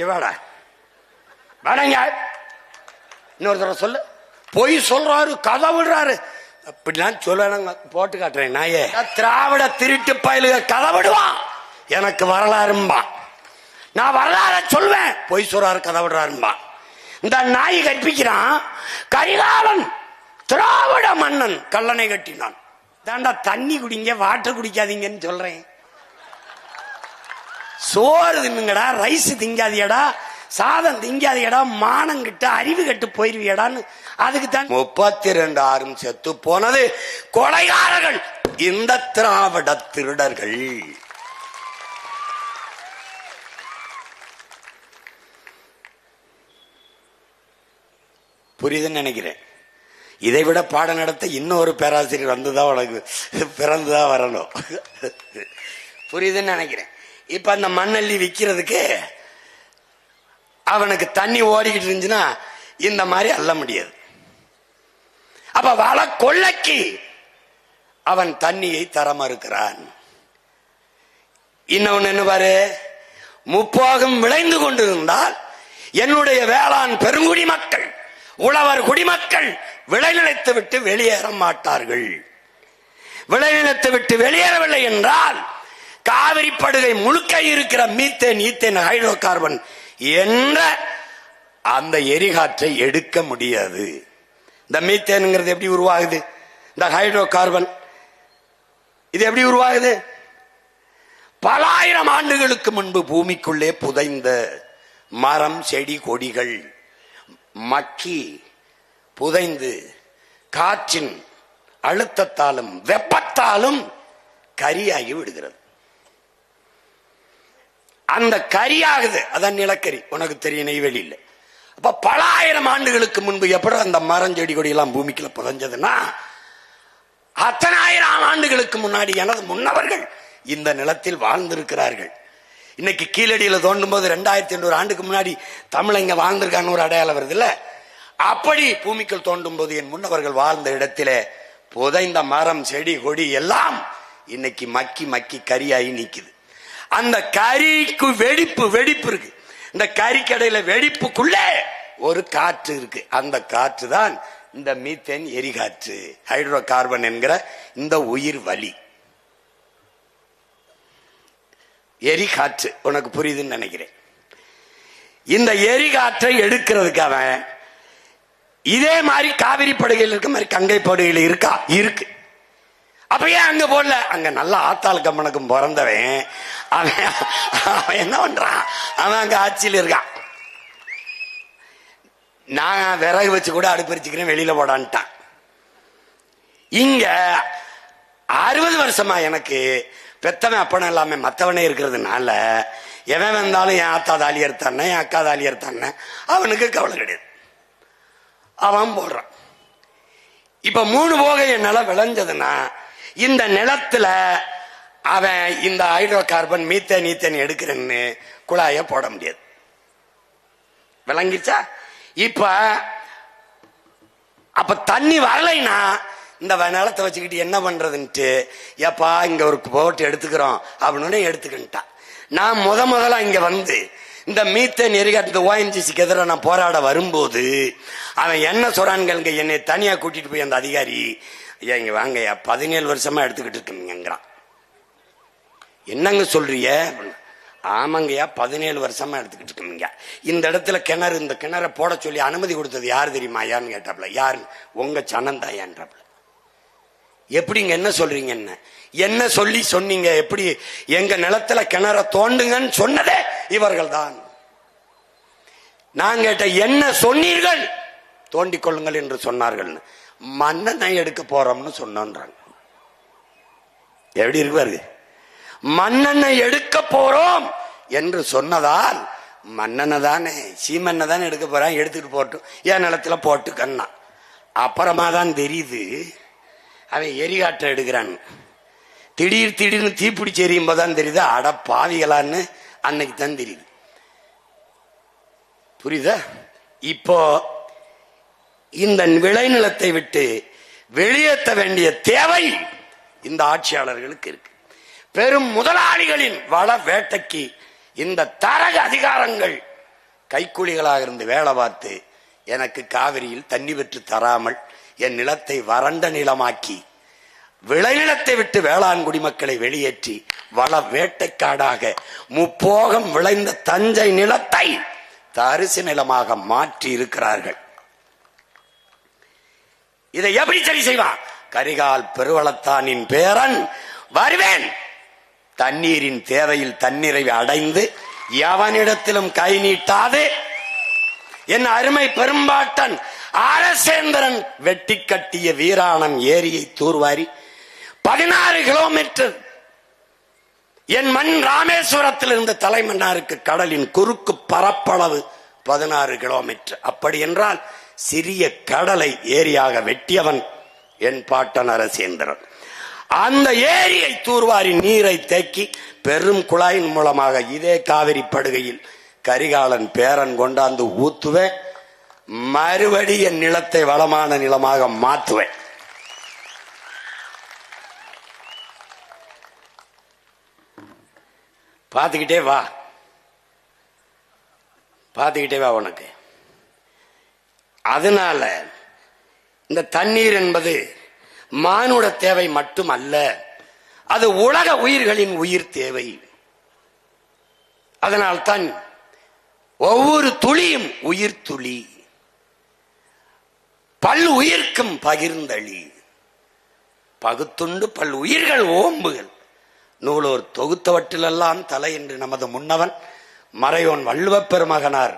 Iwata வேணாங்க இன்னொரு தடவை சொல்லு. பொய் சொல்றாரு, கதை விடுறாரு அப்படிலாம் சொல்ல போட்டு காட்டுறேன். நாயே திராவிட திருட்டு பயலுக கதை விடுவான், எனக்கு வரலாறும்பா. நான் வரலாற சொல்வேன், பொய் சொல்றாரு கதை விடுறாரும்பா. இந்த நாய் கற்பிக்கிறான். கரிகாலன் திராவிட மன்னன் கல்லணை கட்டினான். தாண்டா தண்ணி குடிங்க, வாட்டர் குடிக்காதீங்கன்னு சொல்றேன். சோறு தின்னுங்கடா, ரைஸ் திங்காதியடா, சாதம் திங்காதியடா, மானம் கிட்ட அறிவு கட்டு போயிருவியடான்னு அதுக்கு தான் 32 ஆறும் செத்து போனது கொலைகாரர்கள், இந்த திராவிட திருடர்கள். புரியுதுன்னு நினைக்கிறேன். இதை விட பாடம் நடத்த இன்னொரு பேராசிரியர் வந்துதான் உனக்கு பிறந்துதான் வரணும். புரியுதுன்னு நினைக்கிறேன். இப்ப அந்த மண்ணள்ளி விற்கிறதுக்கு அவனுக்கு தண்ணி ஓடிக்கிட்டு இருந்துச்சுன்னா இந்த மாதிரி அள்ள முடியாது. அப்ப வள கொள்ளைக்கு அவன் தண்ணியை தர மறுக்கிறான். இன்னொன்னு என்ன பாரு, முப்போகம் விளைந்து கொண்டிருந்தால் என்னுடைய வேளாண் பெருங்குடி மக்கள், உழவர் குடிமக்கள் விளைநிலத்தை விட்டு வெளியேற மாட்டார்கள். விளைநிலத்தை விட்டு வெளியேறவில்லை என்றால் காவிரி படுகை முழுக்க இருக்கிற மீத்தேன், ஈத்தேன், ஹைட்ரோ கார்பன் என்ற அந்த எரிகாற்றை எடுக்க முடியாது. இந்த மீத்தேனுங்கிறது எப்படி உருவாகுது? இந்த ஹைட்ரோ கார்பன் இது எப்படி உருவாகுது? பல ஆயிரம் ஆண்டுகளுக்கு முன்பு பூமிக்குள்ளே புதைந்த மரம், செடி, கொடிகள் மக்கி புதைந்து காற்றின் அழுத்தத்தாலும் வெப்பத்தாலும் கரியாகி விடுகிறது. அந்த கரியாகுது, அதான் நிலக்கரி. உனக்கு தெரியும், நெய்வேலியில். அப்ப பல ஆயிரம் ஆண்டுகளுக்கு முன்பு எப்படி அந்த மரம், செடி, கொடி எல்லாம் பூமிக்குள்ள புதைஞ்சதுன்னா, அத்தனை ஆயிரம் ஆண்டுகளுக்கு முன்னாடி எனது முன்னவர்கள் இந்த நிலத்தில் வாழ்ந்திருக்கிறார்கள். இன்னைக்கு கீழடியில தோண்டும் போது 2800 ஆண்டுக்கு முன்னாடி தமிழங்க வாழ்ந்திருக்கான்னு ஒரு அடையாளம் வருது இல்ல? அப்படி பூமிக்குள் தோண்டும் போது என் முன்னவர்கள் வாழ்ந்த இடத்திலே புதைந்த மரம், செடி, கொடி எல்லாம் இன்னைக்கு மக்கி மக்கி கரியாகி நிக்குது. அந்த கரிக்கு வெடிப்பு இருக்கு. இந்த கரிக்கடையில வெடிப்புக்குள்ளே ஒரு காற்று இருக்கு. அந்த காற்று தான் இந்த மீத்தேன் எரிகாற்று, ஹைட்ரோ கார்பன் என்கிற இந்த உயிர் வலி எரிகாற்று. உனக்கு புரியுதுன்னு நினைக்கிறேன். இந்த எரிகாற்றை எடுக்கிறதுக்கு அவன் இதே மாதிரி காவிரி படுகையில் இருக்க மாதிரி கங்கை படுகையில் இருக்கா? இருக்கு. அப்ப ஏன் அங்க போடல? அங்க நல்ல ஆத்தாள் கம்மனுக்கும் பிறந்தவன் அவன் என்ன பண்றான்? அவன் அங்க ஆட்சியில் இருக்கான். நான் விறகு வச்சு கூட அடுப்பரிச்சுக்கிறேன், வெளியில போடான்ட்டான். இங்க 60 வருஷமா எனக்கு பெத்தவன் அப்பன எல்லாமே மத்தவனே இருக்கிறதுனால எவன் வந்தாலும் என் ஆத்தா தாலி எடுத்தானே, என் அக்கா தாலி எடுத்தானே, அவனுக்கு கவலை கிடையாது. அவன் போடுறான். இப்ப 3 போகை என் நிலம் விளைஞ்சதுன்னா இந்த நிலத்துல அவன் இந்த ஹைட்ரோ கார்பன், மீத்தேன், ஈத்தேன் எடுக்கிறேன்னு குழாய போட முடியாது. விளங்கிருச்சா? இப்ப அப்ப தண்ணி வரலைன்னா இந்த நிலத்தை வச்சுக்கிட்டு என்ன பண்றதுன்ட்டு, ஏப்பா இங்க ஒரு போட்டு எடுத்துக்கிறோம் அப்படின்னு எடுத்துக்கிட்டான். நான் முதல்ல இங்க வந்து இந்த மீத்தேன் எரிகாற்று ONGCக்கு எதிராக நான் போராட வரும்போது அவன் என்ன சொல்றான்கள், என்னை தனியா கூட்டிட்டு போய் அந்த அதிகாரி, ஐயா இங்க வாங்கய்யா 17 வருஷமா எடுத்துக்கிட்டு இருக்கீங்கிறான். என்னங்க சொல்றிய? ஆமாங்கய்யா 17 வருஷமா எடுத்துக்கிட்டு இருக்கீங்க. இந்த இடத்துல கிணறு, இந்த கிணறை போட சொல்லி அனுமதி கொடுத்தது யாரு தெரியுமா? யாருன்னு கேட்டாப்ல. யாரு? உங்க சனந்தாயான்றாப்ல. எப்படிங்க, என்ன சொல்றீங்க? என்ன சொல்லி சொன்னீங்க? எப்படி எங்க நிலத்துல கிணற தோண்டுங்கன்னு சொன்னதே இவர்கள் தான். நான் கேட்ட, என்ன சொன்னீர்கள்? தோண்டிக் கொள்ளுங்கள் என்று சொன்னார்கள். மண்ணெண்ணை எடுக்க போறோம்னு சொன்னாங்க. எப்படி இருக்கு? மண்ணெண்ணெய் எடுக்க போறோம் என்று சொன்னதால் மண்ணெண்ணெய் தானே, சீமெண்ணெய் தானே எடுக்க போறான், எடுத்துட்டு போட்டும், என் நிலத்துல போட்டுக்கன்னா. அப்புறமா தான் தெரியுது அவன் எரிகாற்றை எடுக்கிறான். திடீர்னு தீப்பிடிச்சு எரியும் போதான் தெரியுது, அட பாவிகளான்னு அன்னைக்கு தான் தெரியுது. புரியுதா? இப்போ இந்த விளைநிலத்தை விட்டு வெளியேற்ற வேண்டிய தேவை இந்த ஆட்சியாளர்களுக்கு இருக்கு. பெரும் முதலாளிகளின் வள வேட்டைக்கு இந்த தரக அதிகாரங்கள் கைக்கூலிகளாக இருந்து வேலை பார்த்து எனக்கு காவிரியில் தண்ணி பெற்று தராமல் என் நிலத்தை வறண்ட நிலமாக்கி விளைநிலத்தை விட்டு வேளாண் குடிமக்களை வெளியேற்றி வள வேட்டைக்காடாக முப்போகம் விளைந்த தஞ்சை நிலத்தை தரிசு நிலமாக மாற்றி இருக்கிறார்கள். இதை எப்படி சரி செய்வான்? கரிகால் பெருவளத்தானின் பேரன் வருவேன், தண்ணீரின் தேவையில் தண்ணீரை அடைந்து எவனிடத்திலும் கை நீட்டாது என் அருமை பெரும்பாட்டன் அரசேந்திரன் வெட்டி கட்டிய வீராணம் ஏரியை தூர்வாரி 16 கிலோமீட்டர் என் மண் ராமேஸ்வரத்தில் இருந்த தலைமன்னாருக்கு கடலின் குறுக்கு பரப்பளவு 16 கிலோமீட்டர். அப்படி என்றால் சிறிய கடலை ஏரியாக வெட்டியவன் என் பாட்டன் அரசேந்திரன். அந்த ஏரியை தூர்வாரி நீரை தேக்கி பெரும் குழாயின் மூலமாக இதே காவிரி படுகையில் கரிகாலன் பேரன் கொண்டாந்து ஊத்துவேன். மறுபடி என் நிலத்தை வளமான நிலமாக மாற்றுவேன். பார்த்துக்கிட்டே வா, பார்த்துக்கிட்டே வா உனக்கு. அதனால இந்த தண்ணீர் என்பது மானுட தேவை மட்டுமல்ல, அது உலக உயிர்களின் உயிர் தேவை. அதனால்தான் ஒவ்வொரு துளியும் உயிர் துளி, பல் உயிர்க்கும் பகிர்ந்தளி, பகுத்துண்டு பல் உயிர்கள் ஓம்புகள் நூலோர் தொகுத்தவற்றிலெல்லாம் தலை என்று நமது முன்னவன் மறையோன் வள்ளுவப் பெருமகனார்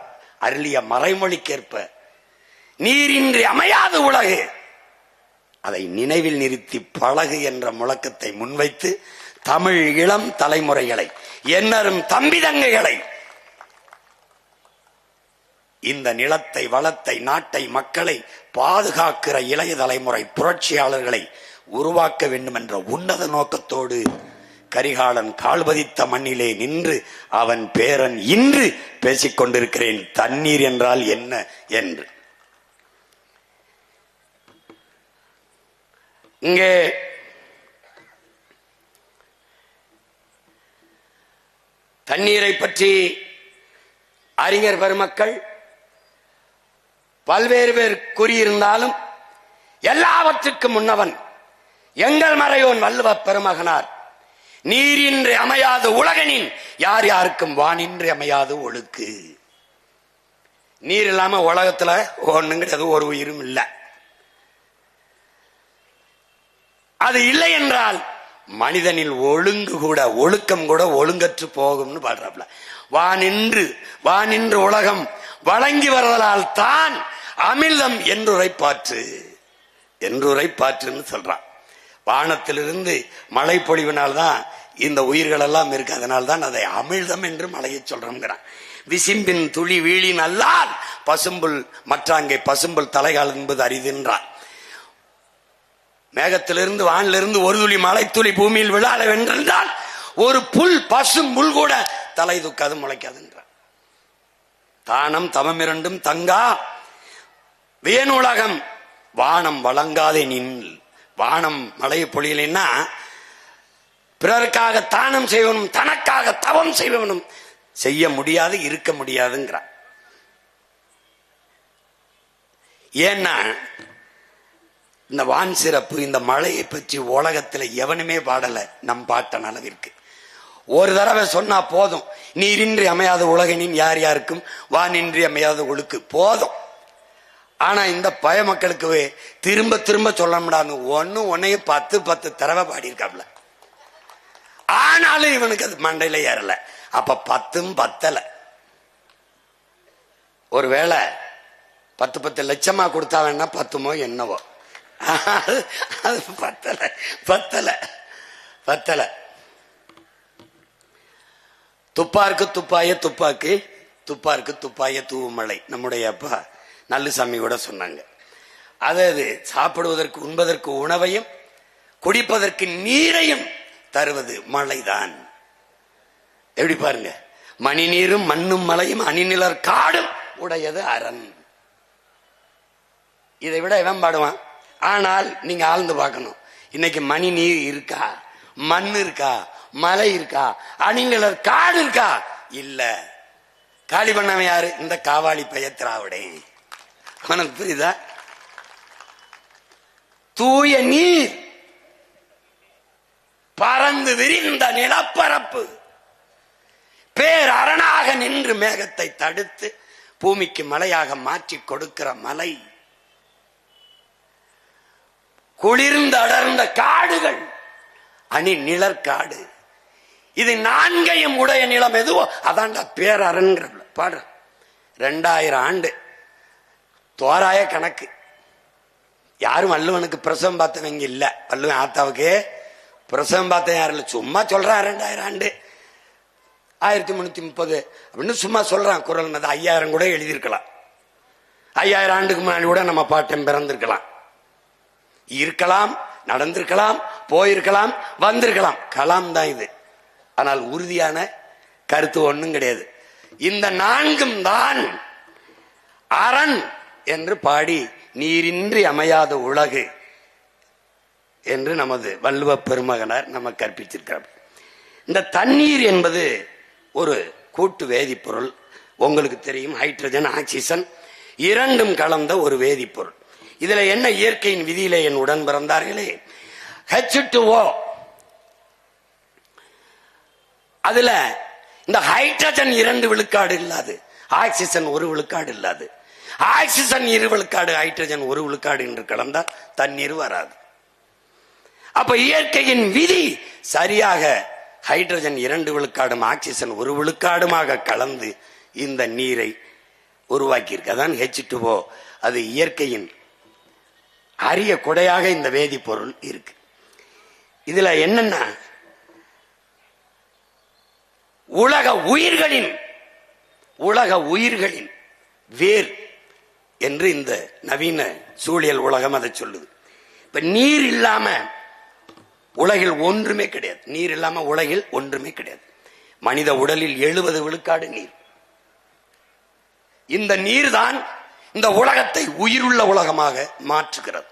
அருளிய மறைமொழிக்கேற்ப நீரின்றி அமையாது உலகு, அதை நினைவில் நிறுத்தி பழகு என்ற முழக்கத்தை முன்வைத்து தமிழ் இளம் தலைமுறைகளை, என்னரும் தம்பி தங்கைகளை, இந்த நிலத்தை வளத்தை நாட்டை மக்களை பாதுகாக்கிற இளைய தலைமுறை புரட்சியாளர்களை உருவாக்க வேண்டும் என்ற உன்னத நோக்கத்தோடு கரிகாலன் கால்பதித்த மண்ணிலே நின்று அவன் பேரன் இன்று பேசிக் கொண்டிருக்கிறேன் தண்ணீர் என்றால் என்ன என்று. இங்கே தண்ணீரை பற்றி அறிஞர் பெருமக்கள் பல்வேறு பேர் கூறியிருந்தாலும் எல்லாவற்றுக்கும் முன்னவன் எங்கள் மறையோன் வள்ளுவப் பெருமகனார் நீரின்றி அமையாது உலகனின் யார் யாருக்கும் வானின்றி அமையாது ஒழுக்கு. நீர் இல்லாம உலகத்துல ஒண்ணும் கிடையாது, ஒரு உயிரும் இல்லை. அது இல்லை என்றால் மனிதனில் ஒழுங்கு கூட ஒழுக்கம் கூட ஒழுங்கற்று போகும்னு பாடுறாப்ல. வானின்று உலகம் வழங்கி வருவதால் தான் அமிர்தம் என்றுரைப்பாற்றுன்னு சொல்றான். வானத்திலிருந்து மழை பொழிவினால்தான் இந்த உயிர்கள் எல்லாம் இருக்கு, அதனால்தான் அதை அமிழ்தம் என்று மழையை சொல்றோம்ங்கிறான். விசிம்பின் துளி வீழின் அல்லால் பசும்புல் மற்றாங்கே பசும்புல் தலைகால் என்பது அரிதுன்றான். மேகத்திலிருந்து வானிலிருந்து ஒரு துளி மழை துளி பூமியில் விழாத வென்றால் ஒரு புல் பசும் புல் கூட தலை தூக்காது முளைக்காதுன்றான். தானம் தவம் இரண்டும் தங்கா வேணுலகம் வானம் வழங்காதே நின். வானம் மழையை பொழியலைன்னா பிறருக்காக தானம் செய்வனும் தனக்காக தவம் செய்வனும் செய்ய முடியாது, இருக்க முடியாதுங்கிறான். ஏன்னா இந்த வான் சிறப்பு இந்த மழையை பற்றி உலகத்துல எவனுமே பாடல நம் பாட்டன் அளவிற்கு. ஒரு தடவை சொன்னா போதும், நீரின்றி அமையாத உலகினின் யார் யாருக்கும் வானின்றி அமையாத ஒழுக்கு போதும். ஆனா இந்த பய மக்களுக்கு திரும்ப திரும்ப சொல்ல முடியாது. ஒன்னையும் 10 தடவை பாடியிருக்காப்ல, ஆனாலும் இவனுக்கு அது மண்டையில ஏறல. அப்ப 10ம் பத்தல. ஒருவேளை 10 லட்சமா கொடுத்தா வேணா 10மோ என்னவோ, அது பத்தல. துப்பாருக்கு துப்பாய துப்பாக்கு, துப்பாருக்கு துப்பாய தூவுமலை நம்முடைய அப்பா நல்லுசாமி கூட சொன்னாங்க. அதாவது சாப்பிடுவதற்கு உண்பதற்கு உணவையும் குடிப்பதற்கு நீரையும் தருவது மழைதான். எப்படி பாருங்க, மணி நீரும் மண்ணும் மலையும் அணிநிலர் காடும் உடையது அரண். இதை விட இவன் பாடுவான். ஆனால் நீங்க ஆழ்ந்து பார்க்கணும், இன்னைக்கு மணி நீர் இருக்கா, மண் இருக்கா, மலை இருக்கா, அணிநிலர் காடு இருக்கா? இல்ல. காலி பண்ணவன் யாரு? இந்த காவாலி பைய திராவிடே. உனக்கு புரியுதா? தூய நீர், பறந்து விரிந்த நிலப்பரப்பு, பேரரணாக நின்று மேகத்தை தடுத்து பூமிக்கு மலையாக மாற்றி கொடுக்கிற மலை, குளிர்ந்த அடர்ந்த காடுகள், அணி நிழற்காடு, இது நான்கையும் உடைய நிலம் எதுவோ அதான்டா பேரரண்கிற பாடுற. 2000 ஆண்டு தோராய கணக்கு. யாரும் வள்ளுவனுக்கு பிரசவம் பார்த்தவங்க இல்ல. வள்ளுவன் ஆத்தாவுக்கு பிரசவம் பார்த்த யாரும் இல்ல. சும்மா சொல்றான் 2000 ஆண்டு 1330 அப்படின்னு சும்மா சொல்றான். குரல் 5000 கூட எழுதியிருக்கலாம். 5000 ஆண்டுக்கு முன்னாடி கூட நம்ம பாட்டம் பிறந்திருக்கலாம், இருக்கலாம், நடந்திருக்கலாம், போயிருக்கலாம், வந்திருக்கலாம். கலாம் தான் இது. ஆனால் உறுதியான கருத்து ஒண்ணும் கிடையாது. இந்த 4ம் தான் அரண் என்று பாடி நீரின்றி அமையாத உலகு என்று நமது வள்ளுவ பெருமகனார் நமக்கு கற்பித்திருக்கிறார். இந்த தண்ணீர் என்பது ஒரு கூட்டு வேதிப்பொருள். உங்களுக்கு தெரியும், ஹைட்ரஜன் ஆக்சிஜன் இரண்டும் கலந்த ஒரு வேதிப்பொருள். இதுல என்ன இயற்கையின் விதியிலே என் உடன் பிறந்தார்களே, H2O, அதுல இந்த ஹைட்ரஜன் 2 விழுக்காடு இல்லாது, ஆக்சிஜன் 1 விழுக்காடு இல்லாது, ஆக்சிஜன் 2 விழுக்காடு, ஹைட்ரஜன் 1 விழுக்காடு என்று கலந்தால் தண்ணீர் வராது. அப்ப இயற்கையின் விதி சரியாக ஹைட்ரஜன் 2 விழுக்காடும் ஆக்சிஜன் 1 விழுக்காடுமாக கலந்து இந்த நீரை உருவாக்கி இருக்கு. அதான் H2O. அது இயற்கையின் அரிய கொடையாக இந்த வேதிப்பொருள் இருக்கு. இதுல என்னன்னா, உலக உயிர்களின் வேர் என்று இந்த நவீன சூழியல் உலகம் அதை சொல்லுது. இப்ப நீர் இல்லாம உலகில் ஒன்றுமே கிடையாது. நீர் இல்லாம உலகில் ஒன்றுமே கிடையாது. மனித உடலில் 70 விழுக்காடு நீர். இந்த நீர் தான் இந்த உலகத்தை உயிருள்ள உலகமாக மாற்றுகிறது.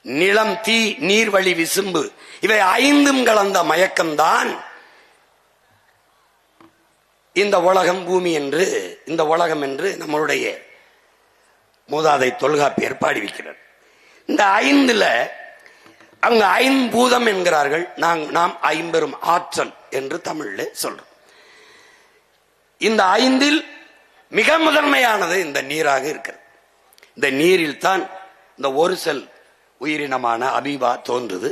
நிலம், தீ, நீர்வழி, விசும்பு இவை 5ம் கலந்த மயக்கம்தான் இந்த உலகம், பூமி என்று, இந்த உலகம் என்று நம்மளுடைய மூதாதை தொல்காப்பியர் பாடி வைக்கிறார். இந்த 5ல அவங்க 5 பூதம் என்கிறார்கள். நாம் 50 ஆற்றல் என்று தமிழ்ல சொல்றோம். இந்த 5ல் மிக முதன்மையானது இந்த நீராக இருக்கிறது. இந்த நீரில் தான் இந்த ஒரு செல் உயிரினமான அமீபா தோன்றுது.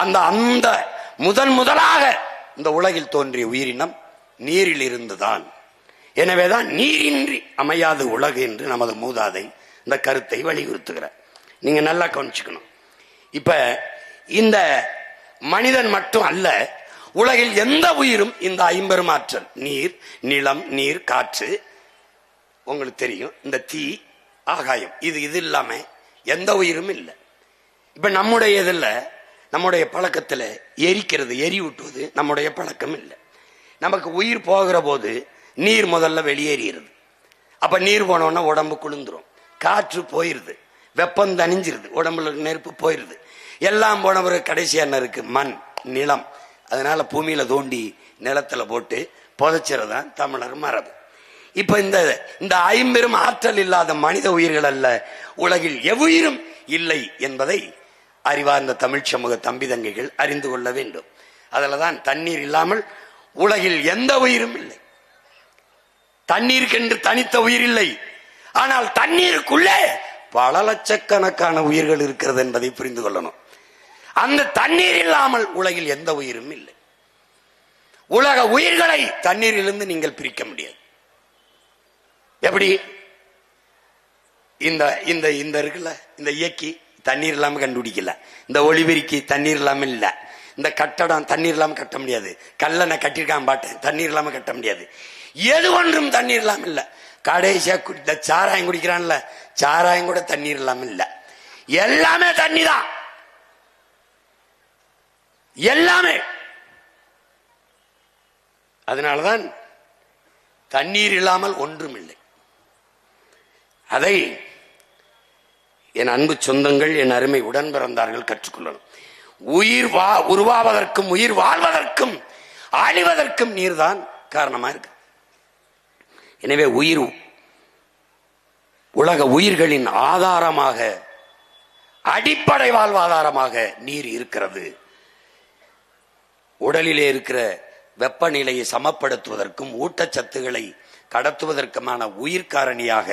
அந்த முதலாக இந்த உலகில் தோன்றிய உயிரினம் நீரில் இருந்துதான். எனவேதான் நீரின்றி அமையாது உலகு என்று நமது மூதாதை இந்த கருத்தை வலியுறுத்துகிறார். நீங்க நல்லா கவனிச்சுக்கணும். இப்ப இந்த மனிதன் மட்டும் அல்ல, உலகில் எந்த உயிரும் இந்த 50 ஆற்றல், நீர், நிலம், நீர், காற்று, உங்களுக்கு தெரியும், இந்த தீ, ஆகாயம், இது இல்லாம எந்த உயிரும் இல்லை. இப்ப நம்முடைய இதுல, நம்முடைய பழக்கத்துல எரிக்கிறது, எரியூட்டுவது நம்முடைய பழக்கம் இல்லை. நமக்கு உயிர் போகிற போது நீர் முதல்ல வெளியேறிடுது. அப்ப நீர் போனோன்னா உடம்பு குளிர்ந்துரும், காற்று போயிருது, வெப்பம் தணிஞ்சிருது, உடம்புல நெருப்பு போயிருது. எல்லாம் போன பிறகு கடைசியா என்ன இருக்கு? மண், நிலம். அதனால பூமியில தோண்டி நிலத்துல போட்டு புதைச்சிறதான் தமிழர் மரபு. இப்ப இந்த 50 ஆற்றல் இல்லாத மனித உயிர்கள் அல்ல, உலகில் எவ்வுயிரும் இல்லை என்பதை அறிவார்ந்த தமிழ் சமூக தம்பி தங்கைகள் அறிந்து கொள்ள வேண்டும். அதுலதான் தண்ணீர் இல்லாமல் உலகில் எந்த உயிரும் இல்லை. தண்ணீருக்கென்று தனித்த உயிர் இல்லை. ஆனால் தண்ணீருக்குள்ளே பல லட்சக்கணக்கான உயிர்கள் இருக்கிறது என்பதை புரிந்து கொள்ளணும். அந்த தண்ணீர் இல்லாமல் உலகில் எந்த உயிரும் இல்லை. உலக உயிர்களை தண்ணீரிலிருந்து நீங்கள் பிரிக்க முடியாது. எப்படி? இந்த இருக்குல்ல, இந்த இயக்கி தண்ணீர் இல்லாம கண்டுபிடிக்கல, இந்த ஒளிபெருக்கி தண்ணீர் இல்லாம இல்ல, இந்த கட்டடம் தண்ணீர் இல்லாம கட்ட முடியாது, கல்லணை கட்டிருக்கான் பாட்டேன் தண்ணீர் இல்லாம கட்ட முடியாது. எது ஒன்றும் தண்ணீர் இல்லாம இல்ல. கடைசியா இந்த சாராயம் குடிக்கிறான்ல, சாராயம் கூட தண்ணீர் இல்லாம இல்ல. எல்லாமே தண்ணி தான், எல்லாமே. அதனாலதான் தண்ணீர் இல்லாமல் ஒன்றும் இல்லை. அதை என் அன்பு சொந்தங்கள், என் அருமை உடன் பிறந்தார்கள் கற்றுக்கொள்ளணும். உயிர் உருவாவதற்கும் உயிர் வாழ்வதற்கும் அழிவதற்கும் நீர்தான் காரணமா இருக்கு. எனவே உலக உயிர்களின் ஆதாரமாக, அடிப்படை வாழ்வாதாரமாக நீர் இருக்கிறது. உடலிலே இருக்கிற வெப்பநிலையை சமப்படுத்துவதற்கும் ஊட்டச்சத்துக்களை கடத்துவதற்குமான உயிர்காரணியாக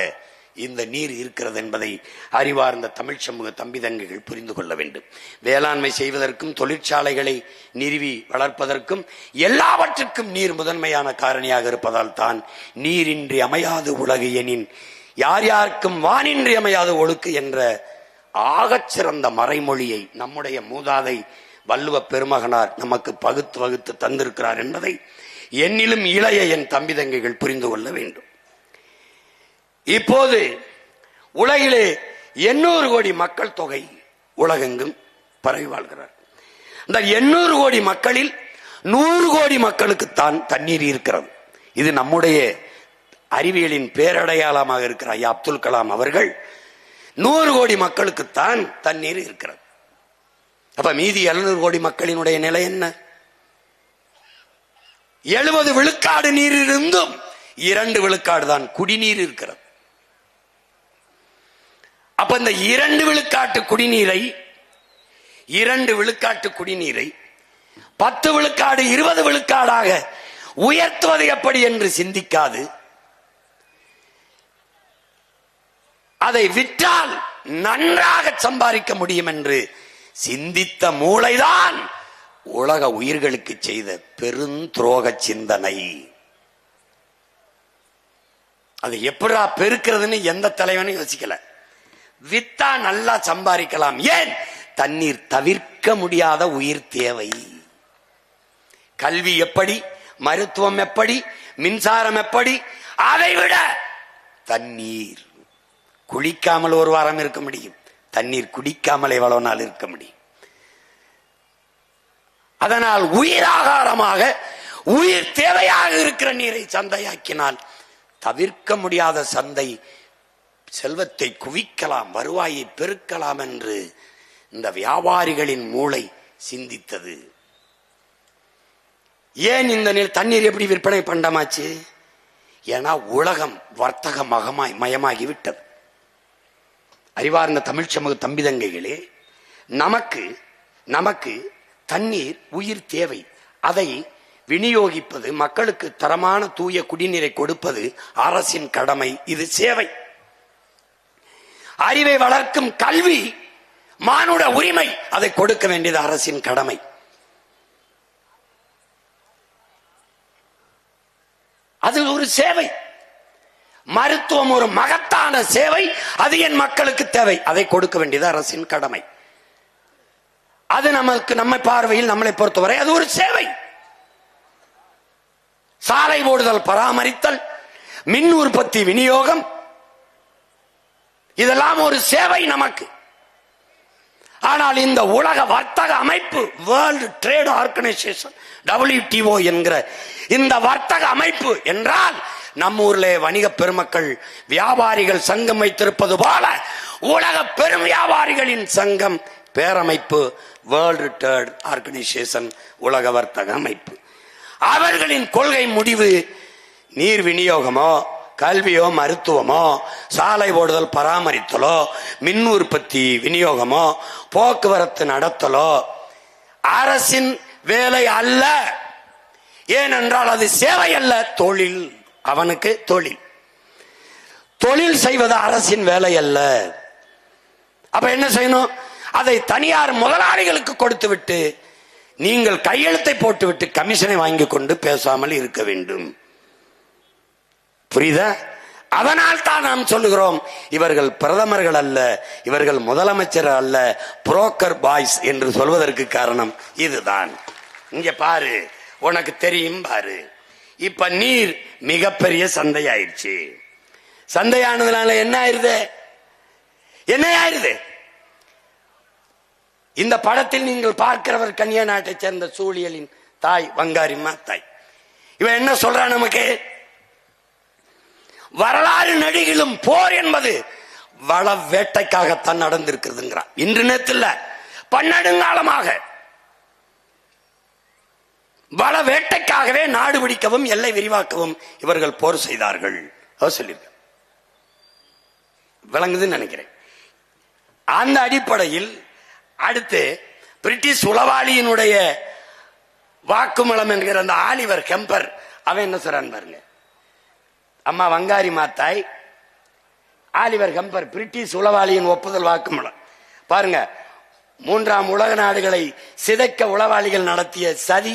இந்த நீர் இருக்கிறது என்பதை அறிவார்ந்த தமிழ் சமூக தம்பி தங்கைகள் புரிந்து கொள்ள வேண்டும். வேளாண்மை செய்வதற்கும் தொழிற்சாலைகளை நிறுவி வளர்ப்பதற்கும் எல்லாவற்றுக்கும் நீர் முதன்மையான காரணியாக இருப்பதால் தான் நீரின்றி அமையாது உலகு எனின் யார் யாருக்கும் வானின்றி அமையாது ஒழுக்கு என்ற ஆகச்சிறந்த மறைமொழியை நம்முடைய மூதாதை வள்ளுவ பெருமகனார் நமக்கு பகுத்து வகுத்து தந்திருக்கிறார் என்பதை என்னிலும் இளைய என் தம்பி தங்கைகள் புரிந்து கொள்ள வேண்டும். இப்போது உலகிலே 800 கோடி மக்கள் தொகை உலகெங்கும் பரவி வாழ்கிறார். இந்த 800 கோடி மக்களில் 100 கோடி மக்களுக்குத்தான் தண்ணீர் இருக்கிறது. இது நம்முடைய அறிவியலின் பேரடையாளமாக இருக்கிற ஐயா அப்துல் கலாம் அவர்கள் 100 கோடி மக்களுக்குத்தான் தண்ணீர் இருக்கிறது. அப்ப மீதி 700 கோடி மக்களினுடைய நிலை என்ன? 70 விழுக்காடு நீர் இருந்தும் 2 விழுக்காடு தான் குடிநீர் இருக்கிறது. அப்ப இந்த 2 விழுக்காட்டு குடிநீரை 10 விழுக்காடு 20 விழுக்காடாக உயர்த்துவது எப்படி என்று சிந்திக்காது, அதை விற்றால் நன்றாக சம்பாதிக்க முடியும் என்று சிந்தித்த மூளைதான் உலக உயிர்களுக்கு செய்த பெருந்துரோக சிந்தனை. அது எப்படா பெருக்கிறதுன்னு எந்த தலைவனும் யோசிக்கல. வித்தா நல்லா சம்பாதிக்கலாம். ஏன்? தண்ணீர் தவிர்க்க முடியாத உயிர் தேவை. கல்வி எப்படி, மருத்துவம் எப்படி, மின்சாரம் எப்படி, அதை விட தண்ணீர். குளிக்காமல் ஒரு வாரம் இருக்க முடியும், தண்ணீர் குடிக்காமல் எவ்வளவு நாள் இருக்க முடியும். அதனால் உயிராகாரமாக உயிர் தேவையாக இருக்கிற நீரை சந்தையாக்கினால் தவிர்க்க முடியாத சந்தை, செல்வத்தை குவிக்கலாம், வருவாயை பெருக்கலாம் என்று இந்த வியாபாரிகளின் மூளை சிந்தித்தது. ஏன் இந்த தண்ணீர் எப்படி விற்பனை பண்டமாச்சு? ஏன்னா உலகம் வர்த்தக மயமாகிவிட்டது. அறிவார்ந்த தமிழ் சமூக தம்பிதங்கைகளே, நமக்கு தண்ணீர் உயிர் தேவை. அதை விநியோகிப்பது, மக்களுக்கு தரமான தூய குடிநீரை கொடுப்பது அரசின் கடமை. இது சேவை. அறிவை வளர்க்கும் கல்வி மானுட உரிமை, அதை கொடுக்க வேண்டியது அரசின் கடமை. அது ஒரு சேவை. மருத்துவம் ஒரு மகத்தான சேவை, அது என் மக்களுக்கு தேவை, அதை கொடுக்க வேண்டியது அரசின் கடமை. அது நம்ம பார்வையில், நம்மளை பொறுத்தவரை அது ஒரு சேவை. சாலை போடுதல், பராமரித்தல், மின் உற்பத்தி, விநியோகம், இதெல்லாம் ஒரு சேவை நமக்கு. ஆனால் இந்த உலக வர்த்தக அமைப்பு, வேர்ல்டு ட்ரேட் ஆர்கனைசேஷன், WTO என்கிற இந்த வர்த்தக அமைப்பு என்றால், நம்ம ஊர்ல வணிக பெருமக்கள் வியாபாரிகள் சங்கம் வைத்திருப்பது போல உலக பெரும் வியாபாரிகளின் சங்கம், பேரமைப்பு, வேர்ல்டு ட்ரேட் ஆர்கனைசேஷன், உலக வர்த்தக அமைப்பு. அவர்களின் கொள்கை முடிவு நீர் விநியோகமோ, கல்வியோ, மருத்துவமோ, சாலை ஓடுதல் பராமரித்தலோ, மின் உற்பத்தி விநியோகமோ, போக்குவரத்து நடத்தலோ அரசின் வேலை அல்ல. ஏனென்றால் அது சேவை அல்ல, தொழில். அவனுக்கு தொழில் செய்வது அரசின் வேலை அல்ல. அப்ப என்ன செய்யணும்? அதை தனியார் முதலாளிகளுக்கு கொடுத்து விட்டு, நீங்கள் கையெழுத்தை போட்டுவிட்டு கமிஷனை வாங்கி கொண்டு பேசாமல் இருக்க வேண்டும். புரியுதா? அதனால் தான் நாம் சொல்லுகிறோம், இவர்கள் பிரதமர்கள் அல்ல, இவர்கள் முதலமைச்சர் அல்ல, புரோக்கர் பாய்ஸ் என்று சொல்வதற்கு காரணம் இதுதான். இங்க பாரு, உனக்கு தெரியும் பாரு. இப்ப நீர் மிகப்பெரிய சந்தையாயிருச்சு. சந்தையானதுனால என்ன ஆயிருது? இந்த படத்தில் நீங்கள் பார்க்கிறவர் கன்னியா நாட்டை சேர்ந்த சூழியலின் தாய், வங்காரிம்மா தாய். இவன் என்ன சொல்றான் நமக்கு? வரலாறு நடிகிலும் போர் என்பது வள வேட்டைக்காகத்தான் நடந்திருக்கிறதுங்கிறான். இன்று நேரத்தில் பன்னெடுங்காலமாக வள வேட்டைக்காகவே நாடு பிடிக்கவும் எல்லை விரிவாக்கவும் இவர்கள் போர் செய்தார்கள். சொல்லியிருக்க. விளங்குதுன்னு நினைக்கிறேன். அந்த அடிப்படையில் அடுத்து பிரிட்டிஷ் உளவாளியினுடைய வாக்குமூலம் என்கிற அந்த ஆலிவர் கெம்பர் அவன் என்ன சொல்றான் பாருங்க. அம்மா வங்காரி மாத்தாய் ஆலிவர் கெம்பர் பிரிட்டிஷ் உளவாளியின் ஒப்புதல் வாக்குமூலம் பாருங்க. மூன்றாம் உலக நாடுகளை சிதைக்க உளவாளிகள் நடத்திய சதி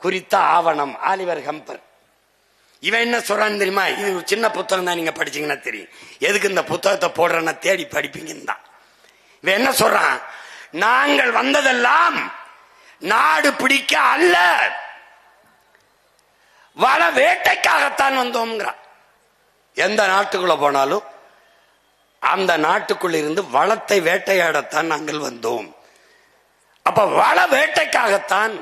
குறித்த ஆவணம் ஆலிவர் கெம்பர். இவன் என்ன சொல்றான்னு தெரியுமா? இது சின்ன புத்தகம் தான், நீங்க படிச்சீங்கன்னா தெரியும். எதுக்கு இந்த புத்தகத்தை போடுறேன்னா தேடி படிப்பீங்கன்னு தான். இவன் என்ன சொல்றான்? நாங்கள் வந்ததெல்லாம் நாடு பிடிக்க அல்ல, வள வேட்டைக்காகத்தான் வந்தோம்ங்கிறான். எந்த நாட்டுக்குள்ள போனாலும் அந்த நாட்டுக்குள்ள இருந்து வளத்தை வேட்டையாடத்தான் நாங்கள் வந்தோம். அப்ப வள வேட்டைக்காகத்தான்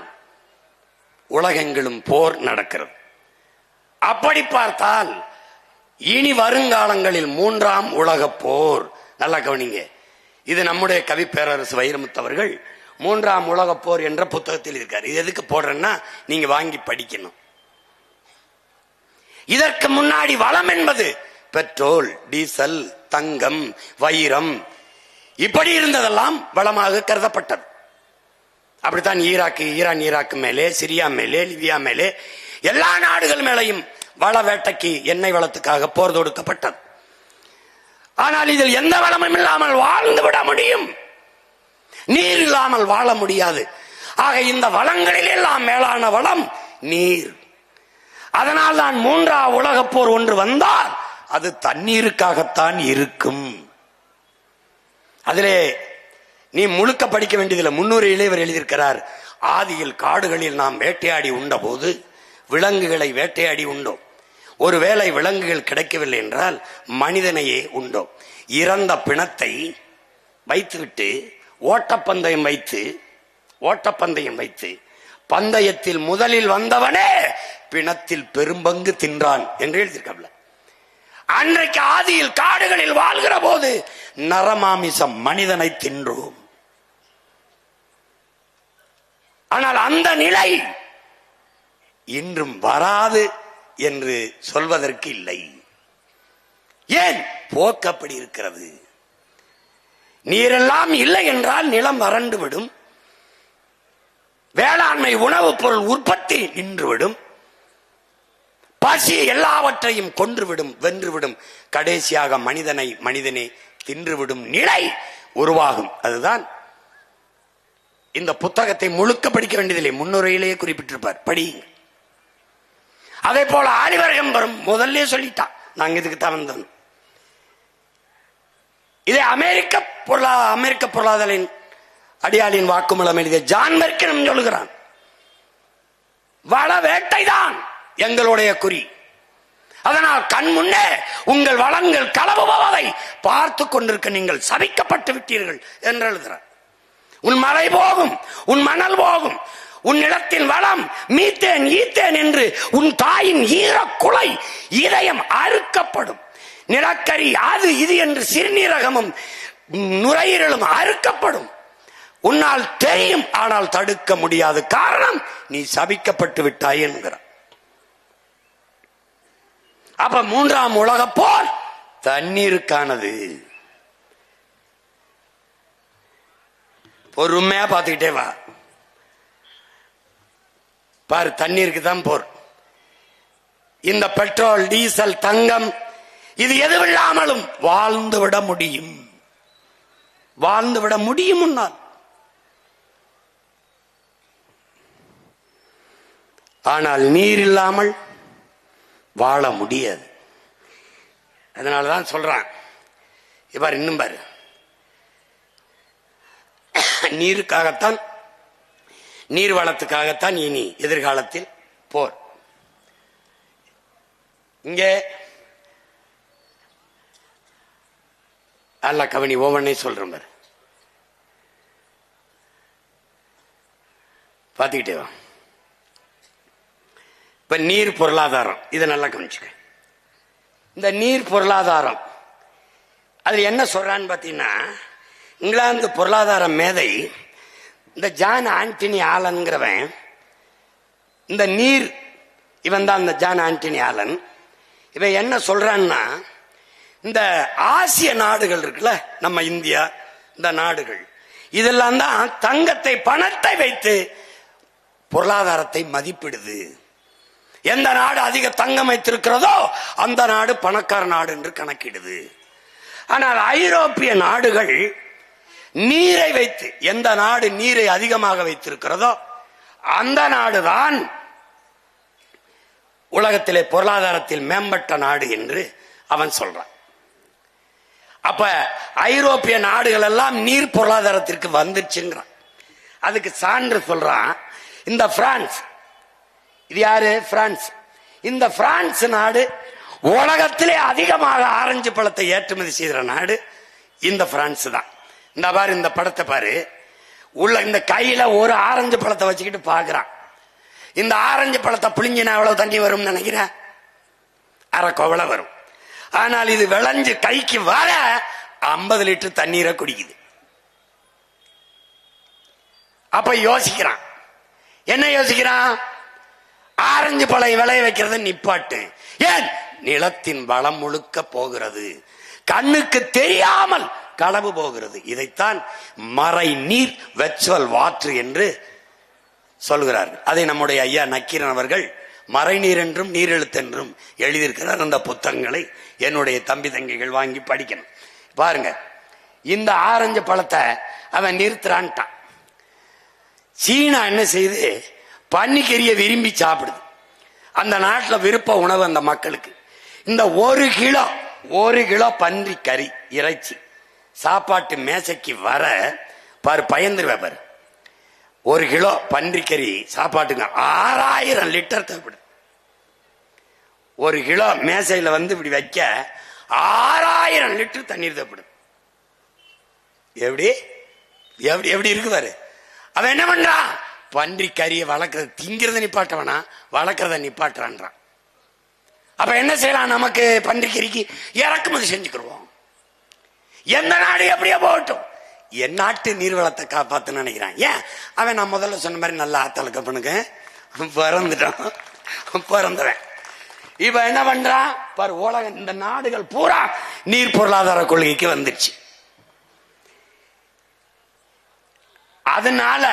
உலகெங்கிலும் போர் நடக்கிறது. அப்படி பார்த்தால் இனி வருங்காலங்களில் மூன்றாம் உலக போர், நல்லா கவனிங்க, இது நம்முடைய கவி பேரரசு வைரமுத்து அவர்கள் மூன்றாம் உலக போர் என்ற புத்தகத்தில் இருக்காரு. இது எதுக்கு போடுறேன்னா நீங்க வாங்கி படிக்கணும். இதற்கு முன்னாடி வளம் என்பது பெட்ரோல், டீசல், தங்கம், வைரம் இப்படி இருந்ததெல்லாம் வளமாக கருதப்பட்டது. அப்படித்தான் ஈரான் ஈராக்கு மேலே, சிரியா மேலே, லிபியா மேலே, எல்லா நாடுகள் மேலையும் வள வேட்டைக்கு எண்ணெய் வளத்துக்காக போர் தொடுக்கப்பட்டது. ஆனால் இதில் எந்த வளமும் இல்லாமல் வாழ்ந்து விட முடியும், நீர் இல்லாமல் வாழ முடியாது. ஆக இந்த வளங்களில் எல்லாம் மேலான வளம் நீர். அதனால் தான் மூன்றாம் உலக போர் ஒன்று வந்தால் அது தண்ணீருக்காகத்தான் இருக்கும். அதிலே நீ முழுக்க படிக்க வேண்டியதில்லை. 300 இளைவர் எழுதியிருக்கிறார். ஆதியில் காடுகளில் நாம் வேட்டையாடி உண்ட போது விலங்குகளை வேட்டையாடி உண்டோம். ஒருவேளை விலங்குகள் கிடைக்கவில்லை என்றால் மனிதனையே உண்டோம். இறந்த பிணத்தை வைத்துவிட்டு ஓட்டப்பந்தயம் வைத்து பந்தயத்தில் முதலில் வந்தவனே பிணத்தில் பெரும்பங்கு தின்றான் என்று எழுதியிருக்காப்ல. அன்றைக்கு ஆதியில் காடுகளில் வாழ்கிற போது நரமாமிசம் மனிதனை தின்றோம். ஆனால் அந்த நிலை இன்றும் வராது என்று சொல்வதற்கு இல்லை. ஏன்? போக்கப்படி இருக்கிறது. நீரெல்லாம் இல்லை என்றால் நிலம் வறண்டு விடும், வேளாண்மை உணவுப் பொருள் உற்பத்தி நின்றுவிடும், பசி எல்லாவற்றையும் கொன்றுவிடும், வென்றுவிடும், கடைசியாக மனிதனே தின்றுவிடும் நிலை உருவாகும். அதுதான் இந்த புத்தகத்தை முழுக்க படிக்க வேண்டியதில்லை, முன்னுரையிலேயே குறிப்பிட்டிருப்பார், படியுங்க. அதே போல ஆலிவர் கெம்பர் முதல்ல சொல்லிட்டான், நாங்க இதுக்கு தான் வந்தோம். இதை அமெரிக்க பொருளாதார அடியாளின் வாக்குமூலம் எழுதிய ஜான் மெர்க்கினும் சொல்லுகிறான். வள வேட்டைதான் எங்களுடைய குறி. அதனால் கண் முன்னே உங்கள் வளங்கள் களவுபவதை பார்த்து கொண்டிருக்க நீங்கள் சபிக்கப்பட்டு விட்டீர்கள் என்று எழுதுகிறார். உன் மழை போகும், உன் மணல் போகும், உன் நிலத்தின் வளம் மீத்தேன் ஈத்தேன் என்று உன் தாயின் ஈரக்குலை இதயம் அறுக்கப்படும். நிலக்கரி அது இது என்று சிறுநீரகமும் நுரையீரலும் அறுக்கப்படும். உன்னால் தெரியும், ஆனால் தடுக்க முடியாது. காரணம், நீ சபிக்கப்பட்டு விட்டாய் என்கிறார். அப்ப மூன்றாம் உலக போர் தண்ணீருக்கானது. பொறுமையா பார்த்துக்கிட்டே வா பாரு, தண்ணீருக்கு தான் போர். இந்த பெட்ரோல், டீசல், தங்கம் இது எதுவில்லாமலும் வாழ்ந்து விட முடியும், வாழ்ந்து விட முடியும். முன்னால் ஆனால் நீர் இல்லாமல் வாழ முடியாது. அதனாலதான் சொல்றான், இவர் இன்னும் பாரு, நீருக்காகத்தான், நீர் வளத்துக்காகத்தான் இனி எதிர்காலத்தில் போர். இங்கே அல்ல கவனி, ஒவ்வொன்னே சொல்றேன் பாரு, பார்த்துக்கிட்டே வா. இப்ப நீர் பொருளாதாரம், இதை நல்லா கவனிச்சுக்க. இந்த நீர் பொருளாதாரம் அது என்ன சொல்றான்னு பாத்தீங்கன்னா, இங்கிலாந்து பொருளாதார மேதை இந்த ஜான் ஆண்டனி ஆலன்கிறவன், இந்த நீர், இவன் தான் இந்த ஜான் ஆண்டனி ஆலன், இவன் என்ன சொல்றான்னா, இந்த ஆசிய நாடுகள் இருக்குல்ல, நம்ம இந்தியா, இந்த நாடுகள் இதெல்லாம் தான் தங்கத்தை, பணத்தை வைத்து பொருளாதாரத்தை மதிப்பிடுது. எந்த நாடு அதிக தங்கம் வைத்திருக்கிறதோ அந்த நாடு பணக்கார நாடு என்று கணக்கிடுது. ஆனால் ஐரோப்பிய நாடுகள் நீரை வைத்து, எந்த நாடு நீரை அதிகமாக வைத்திருக்கிறதோ அந்த நாடுதான் உலகத்திலே பொருளாதாரத்தில் மேம்பட்ட நாடு என்று அவன் சொல்றான். அப்ப ஐரோப்பிய நாடுகள் எல்லாம் நீர் பொருளாதாரத்திற்கு வந்துச்சுங்கிறான். அதுக்கு சான்று சொல்றான் இந்த பிரான்ஸ். இது யாரு? பிரான்ஸ். இந்த பிரான்ஸ் நாடு உலகத்திலே அதிகமாக ஆரஞ்சு பழத்தை ஏற்றுமதி செய்கிற நாடு இந்த பிரான்ஸ் தான். இந்த பாரு, இந்த படத்தை பாரு. உள்ள இந்த கையில ஒரு ஆரஞ்சு பழத்தை வச்சுக்கிட்டு பாக்குறான். இந்த ஆரஞ்சு பழத்தை புளிஞ்சினா எவ்வளவு தண்ணி வரும் நினைக்கிறேன்? அரை கோவலை வரும். ஆனால் இது விளைஞ்சு கைக்கு வர 50 லிட்டர் தண்ணீரை குடிக்குது. அப்ப யோசிக்கிறான். என்ன யோசிக்கிறான்? ஆரஞ்சு பழம் விளைய வைக்கிறத நிப்பாட்டு. ஏன்? நிலத்தின் வளம் முழுக்க போகிறது, கண்ணுக்கு தெரியாமல் களவு போகிறது. இதைத்தான் மறை நீர், வெர்ச்சுவல் வாட்டர் என்று சொல்கிறார்கள். அதை நம்முடைய ஐயா நக்கீரன் அவர்கள் மறைநீர் என்றும் நீரெழுத்தென்றும் எழுதியிருக்கிறார். அந்த புத்தகங்களை என்னுடைய தம்பி தங்கைகள் வாங்கி படிக்கணும். பாருங்க, இந்த ஆரஞ்சு பழத்தை அவன் நிறுத்துறான்ட்டான். சீனா என்ன செய்து, பன்னிக்கறியை விரும்பி சாப்பிடுது. அந்த நாட்டில் விருப்ப உணவு அந்த மக்களுக்கு. இந்த 1 கிலோ பன்றி கறி இறைச்சி சாப்பாட்டு மேசைக்கு வர பாரு, பயந்துருவே பாரு. 1 கிலோ பன்றிக்கறி சாப்பாட்டுங்க 6000 லிட்டர் தேவைப்படுது. 1 கிலோ மேசையில இப்படி வைக்க 6000 லிட்டர் தண்ணீர் தேவைப்படுது. எப்படி எப்படி எப்படி இருக்கு பாரு. அவன் என்ன பண்றான்? பன்றி கறியை வளர்க்கறது, திங்கிறத நிப்பாட்டவனா, வளர்க்கறத நிப்பாட்டுறான். அப்ப என்ன செய்யலாம்? நமக்கு பன்றி கறிக்கு இறக்குமதி செஞ்சுக்கிறோம். எந்த நாடு எப்படியா போகட்டும், என் நாட்டு நீர்வளத்தை காப்பாத்து நினைக்கிறான். ஏன்? அவன் நான் முதல்ல சொன்ன மாதிரி நல்லா ஆத்தலுக்கு பண்ணுங்க பிறந்தவன். இப்ப என்ன பண்றான் பாரு, உலகம் இந்த நாடுகள் பூரா நீர் பொருளாதார கொள்கைக்கு வந்துருச்சு. அதனால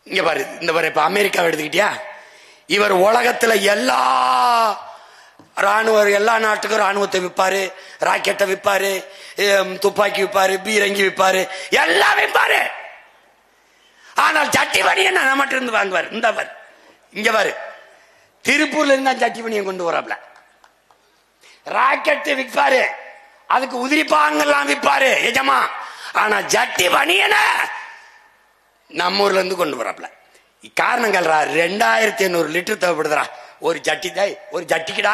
இங்க பாரு, இந்த பாரு, இப்ப அமெரிக்காவை எடுத்துக்கிட்டியா, இவர் உலகத்துல எல்லா நாட்டுக்கும் ராணுவத்தை விற்பாரு, ராக்கெட்டை விற்பாரு, துப்பாக்கி விற்பாரு, பீரங்கி விற்பாரு, எல்லாம் விற்பாரு. ஆனால் சட்டி பணியை நம்மகிட்ட இருந்து வாங்குவார். இந்த பாரு, இங்க பாரு, திருப்பூர்ல இருந்தா சட்டி பணியை கொண்டு வராப்ல. ராக்கெட்டு விற்பாரு, அதுக்கு உதிரிப்பாங்கெல்லாம் விற்பாரு எஜமா. ஆனா ஜட்டி பணியன நம்ம ஊர்ல இருந்து கொண்டு வராப்ல. காரணங்கள் 2500 லிட்டர் தேவைப்படுதுரா ஒரு ஜட்டி. தாய் ஒரு ஜட்டிக்குடா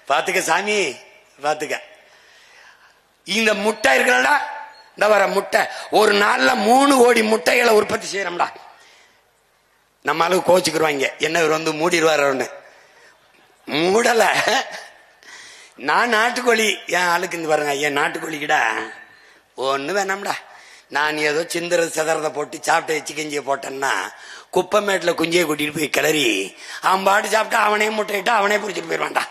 பாத்துக்க சாமி, பாத்துக்க. இந்த முட்டை இருக்கிறடா, இந்த வர முட்டை ஒரு நாள்ல 3 கோடி முட்டைகளை உற்பத்தி செய்யறோம்டா. நம்ம அளவு கோச்சுக்குருவாங்க, என்ன இவர் மூடிடுவார். மூடல. நான் நாட்டுக்கோழி, என் ஆளுக்கு இந்த பாருங்க, என் நாட்டுக்கோழிக்கிடா ஒண்ணு வேணாம்டா. நான் ஏதோ சிந்தறது செதறதை போட்டு சாப்பிட்டு வச்சு கஞ்சியை போட்டேன்னா குப்பமேட்டில் குஞ்சியை கூட்டிட்டு போய் கிளறி அவன் பாட்டு சாப்பிட்டா அவனே முட்டையிட்டா அவனே பிடிச்சிட்டு போயிடுவான்டா.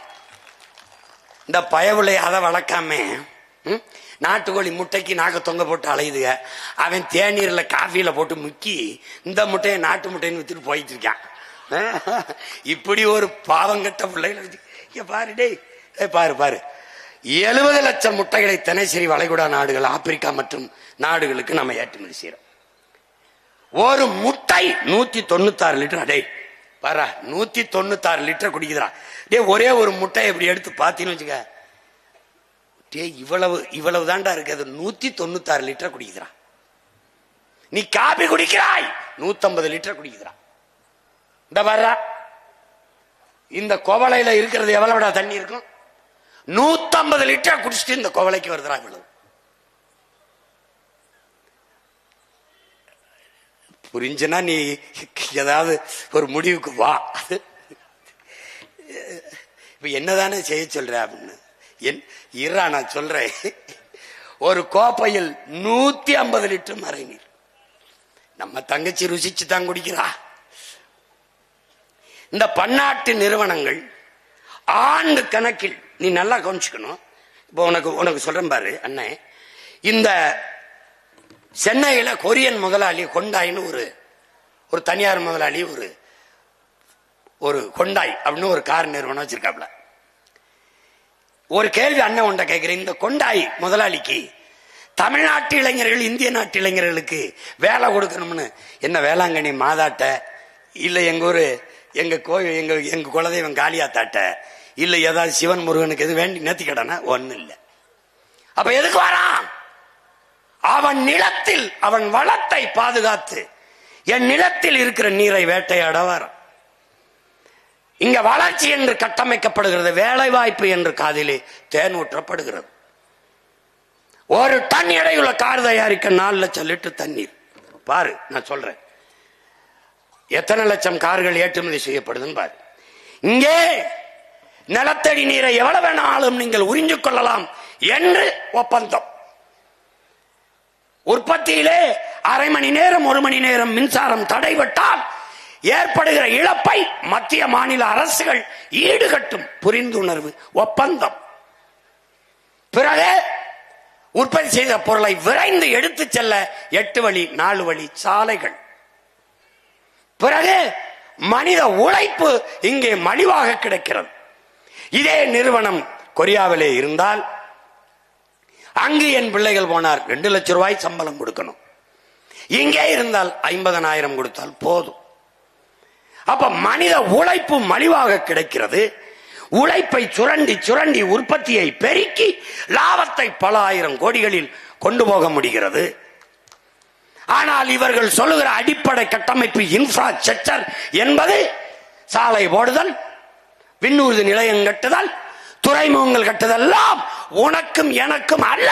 இந்த பயவுளை அதை வளர்க்காம நாட்டுக்கோழி முட்டைக்கு நாக்க தொங்க போட்டு அலையுதுக. அவன் தேநீர்ல காஃபியில போட்டு முக்கி இந்த முட்டையை நாட்டு முட்டைன்னு வித்துட்டு போயிட்டு இருக்கான். இப்படி ஒரு பாவங்கட்ட பிள்ளைகளை பாரு. டே பாரு பாரு, 70 லட்சம் முட்டைகளை தினசரி வளைகுடா நாடுகள், ஆப்பிரிக்கா மற்றும் நாடுகளுக்கு நம்ம ஏற்றுமதி செய்யறோம். ஒரு முட்டை 196 லிட்டர். அடே பாரா, 196 லிட்டர் குடிக்குதுடா. டே ஒரே ஒரு முட்டை இப்படி எடுத்து பாத்தீங்கன்னு வச்சுக்க, டே இவ்வளவு தாண்டா இருக்கு. அது 196 லிட்டர் குடிக்குதுடா. நீ காபி குடிக்கிறாய் 150 லிட்டர் குடிக்குதுடா. இந்த பாரா, இந்த கோவலையில இருக்கிறது எவ்வளவுடா தண்ணி இருக்கும்? 150 லிட்டர் குடிச்சிட்டு இந்த கோவலைக்கு வருதுடா இவ்வளவு. புரிஞ்சுனா நீ ஏதாவது ஒரு முடிவுக்கு வா. இப்ப என்னதானே செய்ய சொல்ற அப்படின்னு நான் சொல்றேன். ஒரு கோப்பையில் 150 லிட்டர் மறை நீர், நம்ம தங்கச்சி ருசிச்சு தான் குடிக்கிறா. இந்த பன்னாட்டு நிறுவனங்கள் ஆண்டு கணக்கில், நீ நல்லா கவனிச்சுக்கணும். இப்போ உனக்கு சொல்றேன் பாரு அண்ணன், இந்த சென்னையில கொரியன் முதலாளி கொண்டாயின்னு ஒரு தனியார் முதலாளி ஒரு கொண்டாய் அப்படின்னு ஒரு கார் நிறுவனம் வச்சிருக்காப்ல. ஒரு கேள்வி அண்ணன் உண்ட கேட்கிறேன், இந்த கொண்டாய் முதலாளிக்கு தமிழ்நாட்டு இளைஞர்கள் இந்திய நாட்டு இளைஞர்களுக்கு வேலை கொடுக்கணும்னு என்ன வேளாங்கண்ணி மாதாட்ட, இல்ல எங்க ஊரு எங்க கோயில் எங்க குலதெய்வம் காளியாத்தாட்ட, இல்ல ஏதாவது சிவன் முருகனுக்கு எது வேண்டி நேர்த்தி கடனா? ஒண்ணு இல்ல. அப்ப எதுக்கு வரான்? அவன் நிலத்தில் அவன் வளத்தை பாதுகாத்து என் நிலத்தில் இருக்கிற நீரை வேட்டையாட வரான். இங்க வளர்ச்சி என்று கட்டமைக்கப்படுகிறது, வேலை வாய்ப்பு என்று காதிலே தேன் ஊற்றப்படுகிறது. ஒரு டன் எடையுள்ள கார் தயாரிக்க 4 லட்சம் லிட்டர் தண்ணீர். பாரு, நான் சொல்றேன் எத்தனை லட்சம் கார்கள் ஏற்றுமதி செய்யப்படுதுன்னு பாரு. இங்கே நிலத்தடி நீரை எவ்வளவு வேணாலும் நீங்கள் உறிஞ்சிக் கொள்ளலாம் என்று ஒப்பந்தம். உற்பத்தியிலே அரை மணி நேரம் 1 மணி நேரம் மின்சாரம் தடைபட்டால் ஏற்படுகிற இழப்பை மத்திய மாநில அரசுகள் ஈடுகட்டும் புரிந்துணர்வு ஒப்பந்தம். பிறகு உற்பத்தி செய்த பொருளை விரைந்து எடுத்து செல்ல 8 வழி 4 வழி சாலைகள். பிறகு மனித உழைப்பு இங்கே மலிவாக கிடைக்கிறது. இதே நிறுவனம் கொரியாவிலே இருந்தால் அங்கு என் பிள்ளைகள் போனார் 2 லட்சம் ரூபாய் சம்பளம் கொடுக்கணும். இங்கே இருந்தால் 50,000 கொடுத்தால் போதும். அப்ப மனித உழைப்பு மலிவாக கிடைக்கிறது. உழைப்பை சுரண்டி சுரண்டி உற்பத்தியை பெருக்கி லாபத்தை பல ஆயிரம் கோடிகளில் கொண்டு போக முடிகிறது. ஆனால் இவர்கள் சொல்லுகிற அடிப்படை கட்டமைப்பு இன்ஃப்ராஸ்ட்ரக்சர் என்பது சாலை போடுதல், விண்ணூர்தி நிலையம் கட்டுதல், துறைமுகங்கள் கட்டுதெல்லாம் உனக்கும் எனக்கும் அல்ல,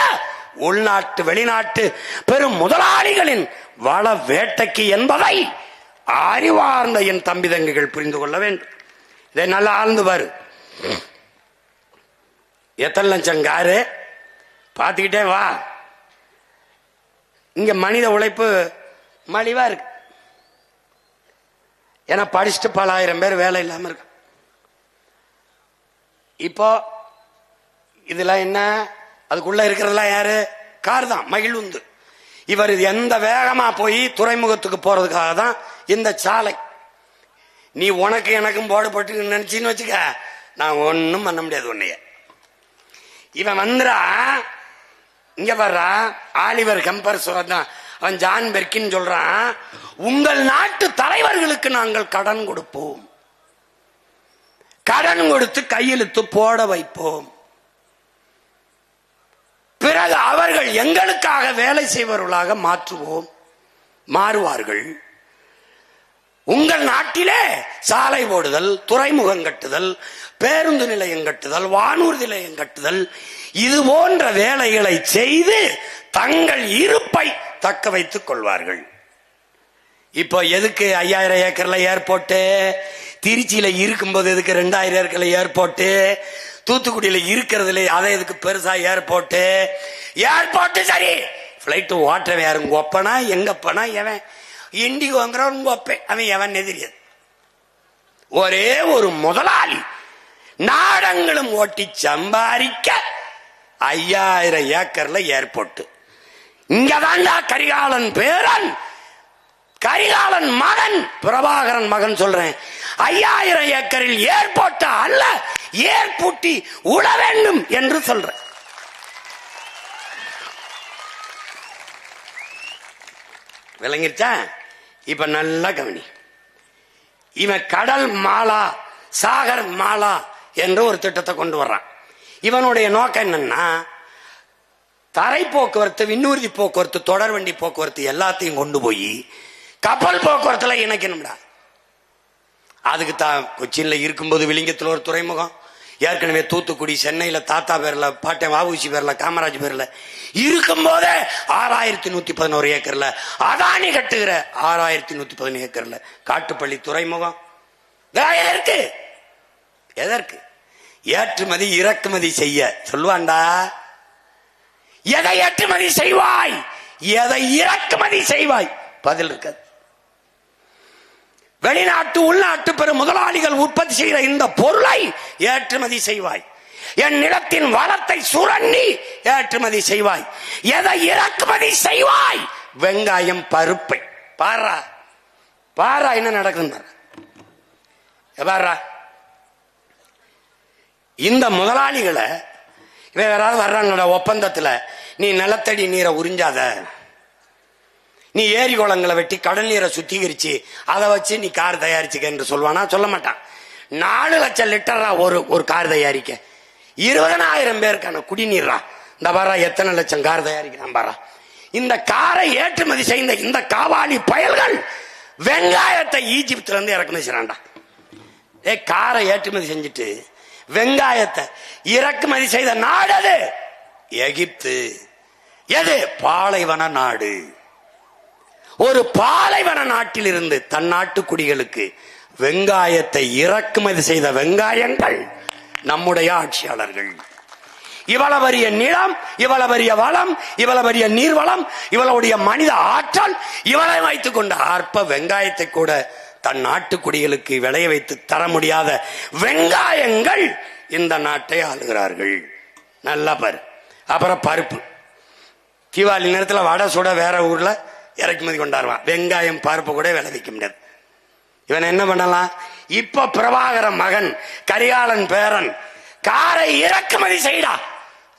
உள்நாட்டு வெளிநாட்டு பெரும் முதலாளிகளின் வள வேட்டைக்கு என்பதை அறிவார்ந்த என் தம்பி தங்கைகள் புரிந்து கொள்ள வேண்டும். இதை நல்லா ஆழ்ந்து பாரு. எத்தனை லட்சம் காரு பார்த்துக்கிட்டே வா. இங்க மனித உழைப்பு மலிவா இருக்கு. ஏன்னா படிச்சுட்டு பல ஆயிரம் பேர் வேலை இல்லாம இருக்கு. இப்போ இதெல்லாம் என்ன? அதுக்குள்ள இருக்கிறதெல்லாம் யாரு? கார் தான், மகிழுந்து. இவர் எந்த வேகமா போய் துறைமுகத்துக்கு போறதுக்காக தான் இந்த சாலை. நீ உனக்கு எனக்கும் போடப்பட்டு நினைச்சின்னு வச்சுக்க, நான் ஒன்னும் பண்ண முடியாது உன்னைய. இவன் வந்துடா இங்க வர்றா, ஆலிவர் கம்பர் சொல்றான், அவன் ஜான் பெர்கின் சொல்றான், உங்கள் நாட்டு தலைவர்களுக்கு நாங்கள் கடன் கொடுப்போம், கடன் கொடுத்து கையெழுத்து போட வைப்போம், பிறகு அவர்கள் எங்களுக்காக வேலை செய்பவர்களாக மாறுவார்கள். உங்கள் நாட்டிலே சாலை போடுதல், துறைமுகம் கட்டுதல், பேருந்து நிலையம் கட்டுதல், வானூர்தி நிலையம் கட்டுதல், இது போன்ற வேலைகளை செய்து தங்கள் இருப்பை தக்க வைத்துக் கொள்வார்கள். இப்போ எதுக்கு 5000 ஏக்கர்ல ஏர்போர்ட்? திருச்சியில இருக்கும்போது எதுக்கு 2000 ஏக்கர்ல ஏர்போர்ட்? தூத்துக்குடியில இருக்கிறதுல அதை எதுக்கு பெருசா ஏர்போர்ட்? சரி, பிளைட் ஓட்டுறவன் யாரு? உங்க ஒப்பனா எங்கப்பனா எவன்? இண்டிகோங்கிறவன் உங்க ஒப்பேன், அவன் எவன் தெரியாது. ஒரே ஒரு முதலாளி நாடங்களும் ஓட்டி சம்பாதிக்க 5000 ஏக்கர்ல ஏர்போர்ட். இங்கதான்டா கரிகாலன் பேரன், கரிகாலன் மகன், பிரபாகரன் மகன் சொல்றேன், 5000 ஏக்கரில் ஏர்போர்ட் அல்ல, ஏர்பூட்டி உட வேண்டும் என்று சொல்றேன். விளங்கிருச்சா? இப்ப நல்லா கவனி. இவன் கடல் மாலா, சாகர் மாலா என்று ஒரு திட்டத்தை கொண்டு வர்றான். இவனுடைய நோக்கம் என்னன்னா, தரை போக்குவரத்து, விண்ணூர்தி போக்குவரத்து, தொடர்வண்டி போக்குவரத்து எல்லாத்தையும் கொண்டு போய் கப்பல் போக்குவரத்துல இணைக்கணும்டா. அதுக்கு தான் கொச்சின்ல இருக்கும்போது விளிங்கத்தில் ஒரு துறைமுகம், ஏற்கனவே தூத்துக்குடி, சென்னையில தாத்தா பேர்ல, பாட்டன் வாவுசி பேர்ல, காமராஜ் பேர்ல இருக்கும் போதே 6111 ஏக்கர்ல அதானி கட்டுகிற 6111 ஏக்கர்ல காட்டுப்பள்ளி துறைமுகம். எதற்கு? ஏற்றுமதி இறக்குமதி செய்ய சொல்லுவான்டா. எதை ஏற்றுமதி செய்வாய், எதை இறக்குமதி செய்வாய்? பதில் இருக்காது. வெளிநாட்டு உள்நாட்டு பெரும் முதலாளிகள் உற்பத்தி செய்கிற இந்த பொருளை ஏற்றுமதி செய்வாய். என் நிலத்தின் வளத்தை சுரண்டி ஏற்றுமதி செய்வாய். எதை இறக்குமதி செய்வாய்? வெங்காயம், பருப்பை. பாரா பாரா என்ன நடக்குது பாரா. இந்த முதலாளிகளை யாராவது வர்றாங்களோட ஒப்பந்தத்தில், நீ நிலத்தடி நீரை உறிஞ்சாத, நீ ஏரி குளங்களை வெட்டி கடல் நீரை சுத்திகரிச்சு அதை வச்சு நீ கார் தயாரிச்சுக்க என்று சொல்வானா? சொல்ல மாட்டான். 4 லட்சம் லிட்டரா ஒரு கார் தயாரிக்க 20,000 பேருக்கான குடிநீரா. இந்த பாரா எத்தனை லட்சம் கார் தயாரிக்கிறான் பாரா. இந்த காரை ஏற்றுமதி செய்த இந்த காவாலி பயல்கள் வெங்காயத்தை ஈஜிப்துல இருந்து இறக்குமதி செய்யறான்டா. காரை ஏற்றுமதி செஞ்சுட்டு வெங்காயத்தை இறக்குமதி செய்த நாடு அது எகிப்து. எது? பாலைவன நாடு. ஒரு பாலைவன நாட்டில் இருந்து தன் நாட்டு குடிகளுக்கு வெங்காயத்தை இறக்குமதி செய்த வெங்காயங்கள் நம்முடைய ஆட்சியாளர்கள். இவ்வளவு பெரிய நிலம், இவ்வளவு பெரிய வளம், இவ்வளவு பெரிய நீர்வளம், இவளுடைய மனித ஆற்றல், இவளை வைத்துக் கொண்ட அற்ப வெங்காயத்தை கூட தன் நாட்டு குடிகளுக்கு விளைய வைத்து தர முடியாத வெங்காயங்கள் இந்த நாட்டை ஆளுகிறார்கள். நல்லா பாரு. அப்புறம் பருப்பு. தீபாவளி நேரத்தில் வடை சுட வேற ஊர்ல இறக்குமதி கொண்டாடுவான். வெங்காயம் பருப்பு கூட விளைவிக்க முடியாது. இவன் என்ன பண்ணலாம்? இப்ப பிரபாகர மகன் கரிகாலன் பேரன் காரை இறக்குமதி செய்டா,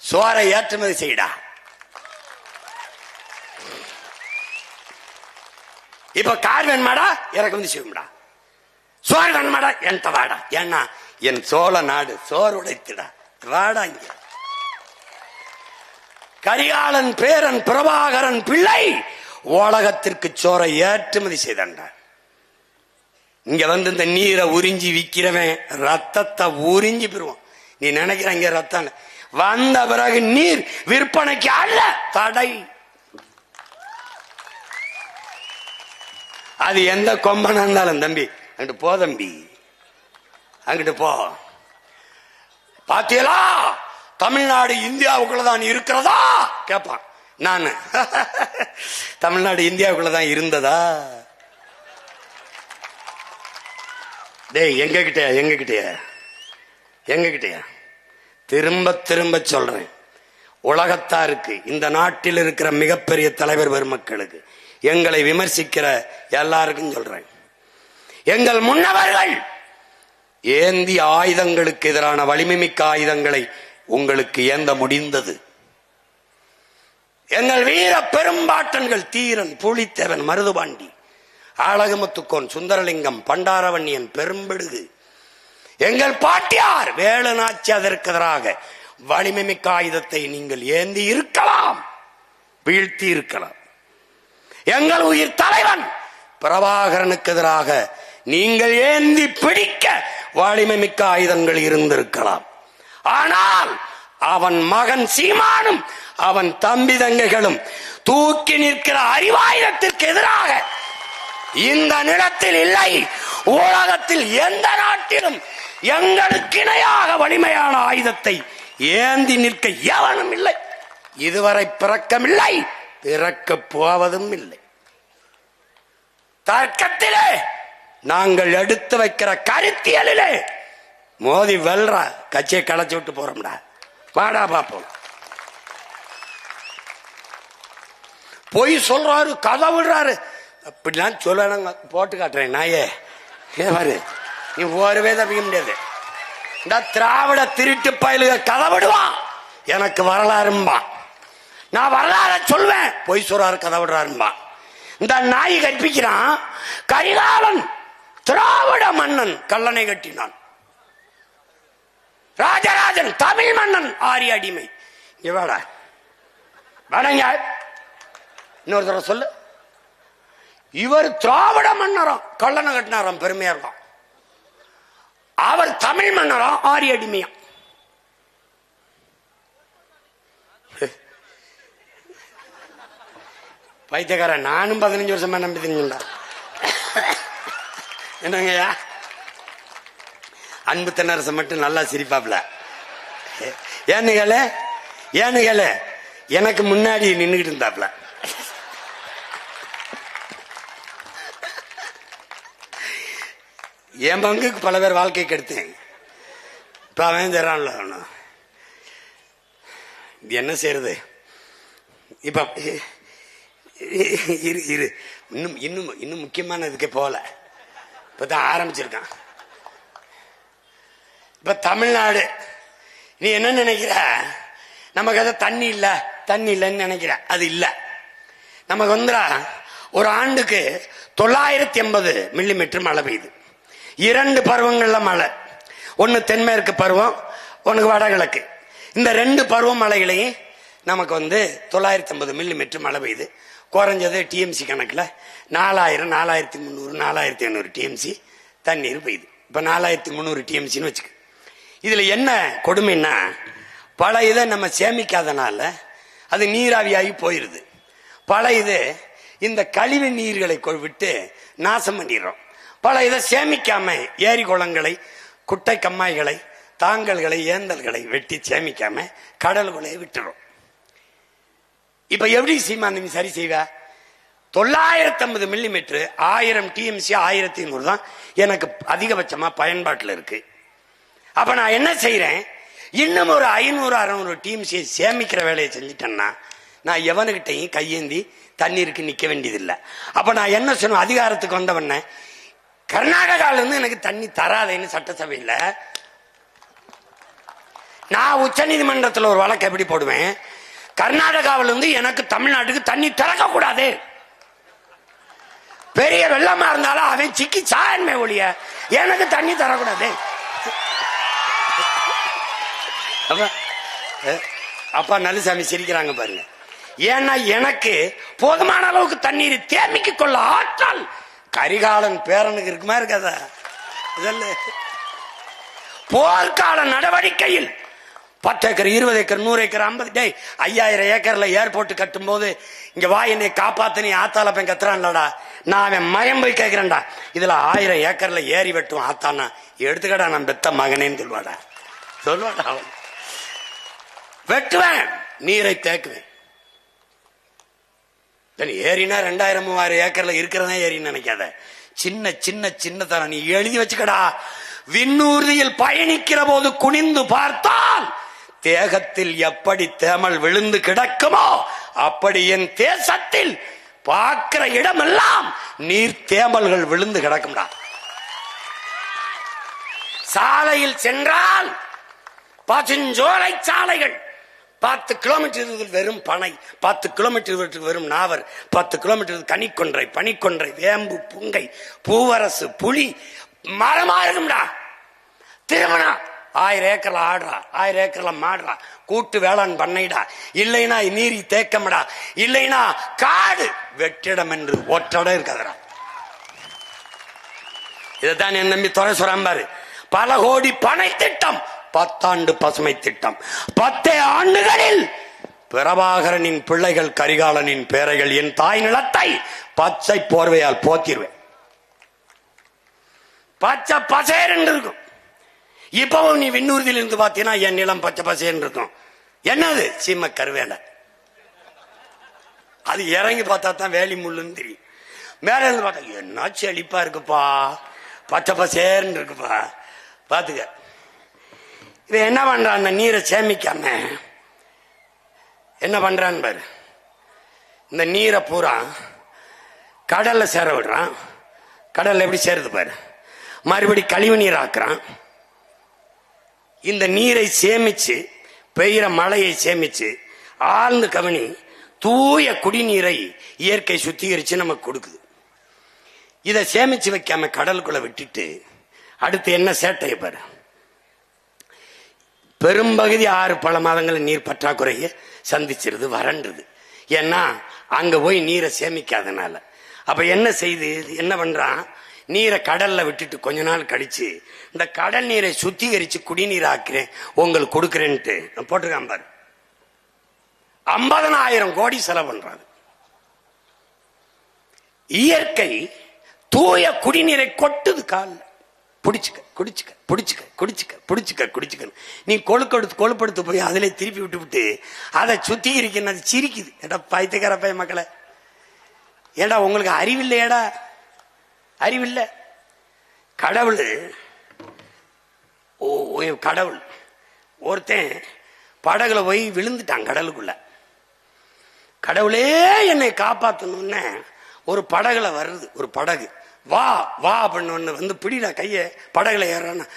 சோரை ஏற்றுமதி செய்டா. இப்ப கார் வேணுமாடா, இறக்குமதி செய்யும்டா. சோறு வேணுமாடா, என்கிட்ட வாடா. ஏன்னா என் சோழ நாடு சோறு உடைத்துடா, வாடா இங்க. கரிகாலன் பேரன் பிரபாகரன் பிள்ளை உலகத்திற்கு சோரை ஏற்றுமதி செய்தான்டா. இங்க வந்து இந்த நீரை உறிஞ்சி விக்கிறவன் ரத்தத்தை உறிஞ்சி பெறுவான். நீ நினைக்கிற இங்க ரத்தம் வந்த பிறகு நீர் விற்பனைக்கு அல்ல, தடை. அது எந்த கொம்பனா இருந்தாலும் தம்பி அங்கிட்டு போ, தம்பி அங்கிட்டு போ. பாத்தீங்களா தமிழ்நாடு இந்தியாவுக்குள்ளதான் இருக்கிறதா கேட்பான். நானு தமிழ்நாடு இந்தியாவுக்குள்ளதான் இருந்ததா? டேய் எங்க கிட்டயா திரும்ப திரும்ப சொல்றேன். உலகத்தாருக்கு, இந்த நாட்டில் இருக்கிற மிகப்பெரிய தலைவர் பெருமக்களுக்கு, எங்களை விமர்சிக்கிற எல்லாருக்கும் சொல்றேன், எங்கள் முன்னவர்கள் ஏந்திய ஆயுதங்களுக்கு எதிரான வலிமை மிக்க ஆயுதங்களை உங்களுக்கு ஏந்த முடிந்தது. எங்கள் வீர பெரும்பாட்டன்கள் தீரன், புலித்தேவன், மருதுபாண்டி, அழகுமுத்துக்கோன், சுந்தரலிங்கம், பண்டாரவன்னியன், பெரும்பிடுகு, எங்கள் பாட்டியார் வேலு நாச்சி அதற்கு எதிராக வலிமை மிக்க ஆயுதத்தை நீங்கள் ஏந்தி இருக்கலாம், வீழ்த்தி இருக்கலாம். எங்கள் உயிர் தலைவன் பிரபாகரனுக்கு எதிராக நீங்கள் ஏந்தி பிடிக்க வலிமை மிக்க ஆயுதங்கள் இருந்திருக்கலாம். ஆனால் அவன் மகன் சீமானும் அவன் தம்பி தங்கைகளும் தூக்கி நிற்கிற அறிவாயுதத்திற்கு எதிராக இந்த நிலத்தில் இல்லை, உலகத்தில் எந்த நாட்டிலும் எங்களுக்கு இணையாக வலிமையான ஆயுதத்தை ஏந்தி நிற்க எவனும் இல்லை. இதுவரை பிறக்கமில்லை, பிறக்க போவதும் இல்லை. தர்க்கத்திலே நாங்கள் எடுத்து வைக்கிற கருத்தியலிலே மோதி வெல்ற கட்சியை களைச்சு விட்டு போறோம்டா. வாடா பாப்போம். பொய் சொல்றாரு, கதை விடுறாரு, அப்படிலாம் சொல்ல போட்டு காட்டுறேன். நாயே பாரு, நீ ஒருவே தப்பிக்க முடியாது. இந்த திராவிட திருட்டு பயலுக கதை விடுவான், எனக்கு வரலாறும்பா. நான் வரலாற சொல்வேன், பொய் சொல்றாரு, கதை விடுறாரும்பா. இந்த நாய் கற்பிக்கிறான். கரிகாலன் திராவிட மன்னன் கல்லணை கட்டினான். ராஜராஜன் தமிழ் மன்னன் ஆரிய அடிமை. இவாடா வடங்க இன்னொரு தடவை சொல்லு. இவர் திராவிட மன்னரம் கல்லணை கட்டினாராம், பெருமையா இருக்கும். அவர் தமிழ் மன்னரம் ஆரிய அடிமையா. பைத்தியக்காரன், நானும் 15 வருஷமா நம்பிட்டீங்களா? என்னங்கய்யா அன்பு தென்னரசு மட்டும் நல்லா சிரிப்பாப்ல. ஏனுகள எனக்கு முன்னாடி நின்றுகிட்டு இருந்தாப்ல. என் பங்குக்கு பல பேர் வாழ்க்கை கெடுத்தேன். இப்ப அவன் தரான்ல, என்ன செய்யறது? இப்ப இரு இன்னும் இன்னும் இன்னும் முக்கியமான இதுக்கே போல, இப்பதான் ஆரம்பிச்சிருக்கான். இப்ப தமிழ்நாடு நீ என்ன நினைக்கிற? நமக்கு அதை தண்ணி இல்லைன்னு நினைக்கிற. அது இல்ல. நமக்கு வந்துடா ஒரு ஆண்டுக்கு 980 மில்லிமீட்டர் மழை பெய்யுது. 2 பருவங்கள்ல மழை, ஒன்னு தென்மேற்கு பருவம், ஒன்னு வடகிழக்கு. இந்த 2 பருவ மழைகளையும் நமக்கு 950 மில்லிமீட்டர் மழை பெய்யுது. குறைஞ்சது டிஎம்சி கணக்குல 4000, 4300, 4500 டிஎம்சி தண்ணீர் பெய்யுது. இப்ப 4300 டிஎம்சின்னு வச்சுக்க. இதுல என்ன கொடுமைன்னா, பல இதை நம்ம சேமிக்காதனால அது நீராவியாகி போயிருது. பல இது இந்த கழிவு நீர்களை விட்டு நாசம் பண்ணிடுறோம். பல இதை சேமிக்காம ஏரி குளங்களை, குட்டை கம்மாய்களை, தாங்கல்களை, ஏந்தல்களை வெட்டி சேமிக்காம கடல்களை விட்டுறோம். இப்ப எப்படி சீமான் சரி செய்வ? 950 மில்லிமீட்டர் 1000 டிஎம்சி 1500 தான் எனக்கு அதிகபட்சமா பயன்பாட்டில் இருக்கு. அப்ப நான் என்ன செய்யறேன்? இன்னும் ஒரு 500, 600 டிஎம்சியை சேமிக்கிற வேலையை செஞ்சுட்டேன்னா நான் எவனுகிட்டையும் கையேந்தி தண்ணீருக்கு நிக்க வேண்டியதில்லை. அப்ப நான் என்ன சொன்ன, அதிகாரத்துக்கு வந்தவன கர்நாடகால இருந்து எனக்கு தண்ணி தராதேன்னு சட்டசபையில் நான் உச்ச நீதிமன்றத்தில் ஒரு வழக்கு எப்படி போடுவேன்? கர்நாடகாவில இருந்து எனக்கு தமிழ்நாட்டுக்கு தண்ணி திறக்க கூடாது. பெரிய வெள்ளமா இருந்தாலும் அவன் சிக்கி சாயன்மை ஒழிய எனக்கு தண்ணி தரக்கூடாது. அப்பா நல்லசாமி சிரிக்கிறாங்க பாருங்க. ஏன்னா எனக்கு போதுமான அளவுக்கு தண்ணீர் தேமிக்க கொள்ள ஆற்றல் கரிகாலன் பேரனுக்கு இருக்குமா இருக்காதா? போர்க்கால நடவடிக்கையில் 10 ஏக்கர், 20 ஏக்கர், 100 ஏக்கர், 50 5000 ஏக்கர்ல ஏர்போர்ட் கட்டும் போது இங்க வா என்னை காப்பாத்து நீ ஆத்தால போய் கத்துறான்லடா, நான் அவன் மயம் போய் கேட்கிறேன்டா, இதுல 1000 ஏக்கர்ல ஏறி வெட்டும் ஆத்தானா எடுத்துக்கடா நான் பெத்த மகனேன்னு சொல்வாடா அவன். வெட்டுவேன், நீரை தேக்குவேன். ஏரினா 2000, 3000 ஏக்கர்ல இருக்கிறதா ஏரின்னு நினைக்காத. சின்ன சின்ன சின்னதான நீ எழுதி வச்சுக்கடா. விண்ணூர்தியில் பயணிக்கிற போது குனிந்து பார்த்தால் தேகத்தில் எப்படி தேமல் விழுந்து கிடக்குமோ அப்படி என் தேசத்தில் பார்க்கிற இடமெல்லாம் நீர் தேமல்கள் விழுந்து கிடக்கும்டா. சாலையில் சென்றால் பசுஞ்சோலை சாலைகள் 10 கிலோமீட்டர் வெறும் பனை, 10 கிலோமீட்டர் வெறும் நாவர், 10 கிலோமீட்டர் கனிக்கொன்றை, பனிக்கொன்றை, வேம்பு, புங்கை, பூவரசு, புளி மரமா இருக்கும்டா. திருமணம் 1000 ஏக்கர்ல ஆடுறா, 1000 ஏக்கர்ல மாடுறா, கூட்டு வேளாண் பண்ணைடா, இல்லைனா நீரி தேக்கம்டா, இல்லைனா காடு வெற்றிடம் என்று ஒற்றடம் இருக்காதடா. இதைத்தான் என் நம்பி துறை சொல்றாரு. பல கோடி பனை திட்டம், 10 ஆண்டு பசுமை திட்டம், 10 ஆண்டுகளில் பிரபாகரனின் பிள்ளைகள் கரிகாலனின் பேரைகள் என் தாய் நிலத்தை பச்சை போர்வையால் போத்திருவேன். பச்சை பசேர் இருக்கும். இப்பவும் நீ விண்ணூர்தியில் இருந்து பாத்தீங்கன்னா என் நிலம் பச்சை பசேன்னு இருக்கும். என்னது? சீம கருவேலை. அது இறங்கி பார்த்தா தான் வேலி முள்ளுன்னு தெரியும். மேல இருந்து பார்த்தா என்ன செழிப்பா இருக்குப்பா, பச்சை பசேர்ன்னு இருக்குப்பா. பாத்துக்க. இவன் என்ன பண்றான்? அந்த நீரை சேமிக்காம என்ன பண்றான்னு பாரு. இந்த நீரை பூரா கடல்ல சேர விடுறான். கடல்ல எப்படி சேருது பாரு. மறுபடி கழிவு நீர் ஆக்குறான். இந்த நீரை சேமிச்சு, பெய்கிற மழையை சேமிச்சு, ஆழ்ந்து கவனி, தூய குடிநீரை இயற்கை சுத்திகரிச்சு நமக்கு கொடுக்குது. இதை சேமிச்சு வைக்காம கடலுக்குள்ள விட்டுட்டு அடுத்து என்ன சேட்டைய பாரு. பெரும்பகுதி 6 பல மாதங்கள் நீர் பற்றாக்குறைய சந்திச்சிருது, வறண்டுது. ஏன்னா அங்க போய் நீரை சேமிக்காதனால. அப்ப என்ன செய்து, என்ன பண்றான்? நீரை கடல்ல விட்டுட்டு கொஞ்ச நாள் கழிச்சு இந்த கடல் நீரை சுத்திகரிச்சு குடிநீர் ஆக்குறேன் உங்களுக்கு கொடுக்குறேன்ட்டு போட்டிருக்கான் பாரு. 50,000 கோடி செலவு பண்றாங்க. இயற்கை தூய குடிநீரை கொட்டுது காலில். புடிச்சுக்க குடிச்சுக்க புடிச்சுக்க குடிச்சுக்க புடிச்சுக்க குடிச்சுக்க. நீ கொழுப்படுத்து போய் அதிலே திருப்பி விட்டு அதை சுத்திகரிக்கணும். அது சிரிக்குது. ஏடா பைத்தியக்கார பைய மக்களை, ஏடா உங்களுக்கு அறிவில்லையடா, அறிவில்லை. கடவுள் கடவுள் ஒருத்தன் படகுல போய் விழுந்துட்டான் கடலுக்குள்ள. கடவுளே என்னை காப்பாற்றணும்னு ஒரு படகுல வருது, ஒரு படகு வா வா அப்படின்னு வந்து பிடில கைய படகுல ஏறான,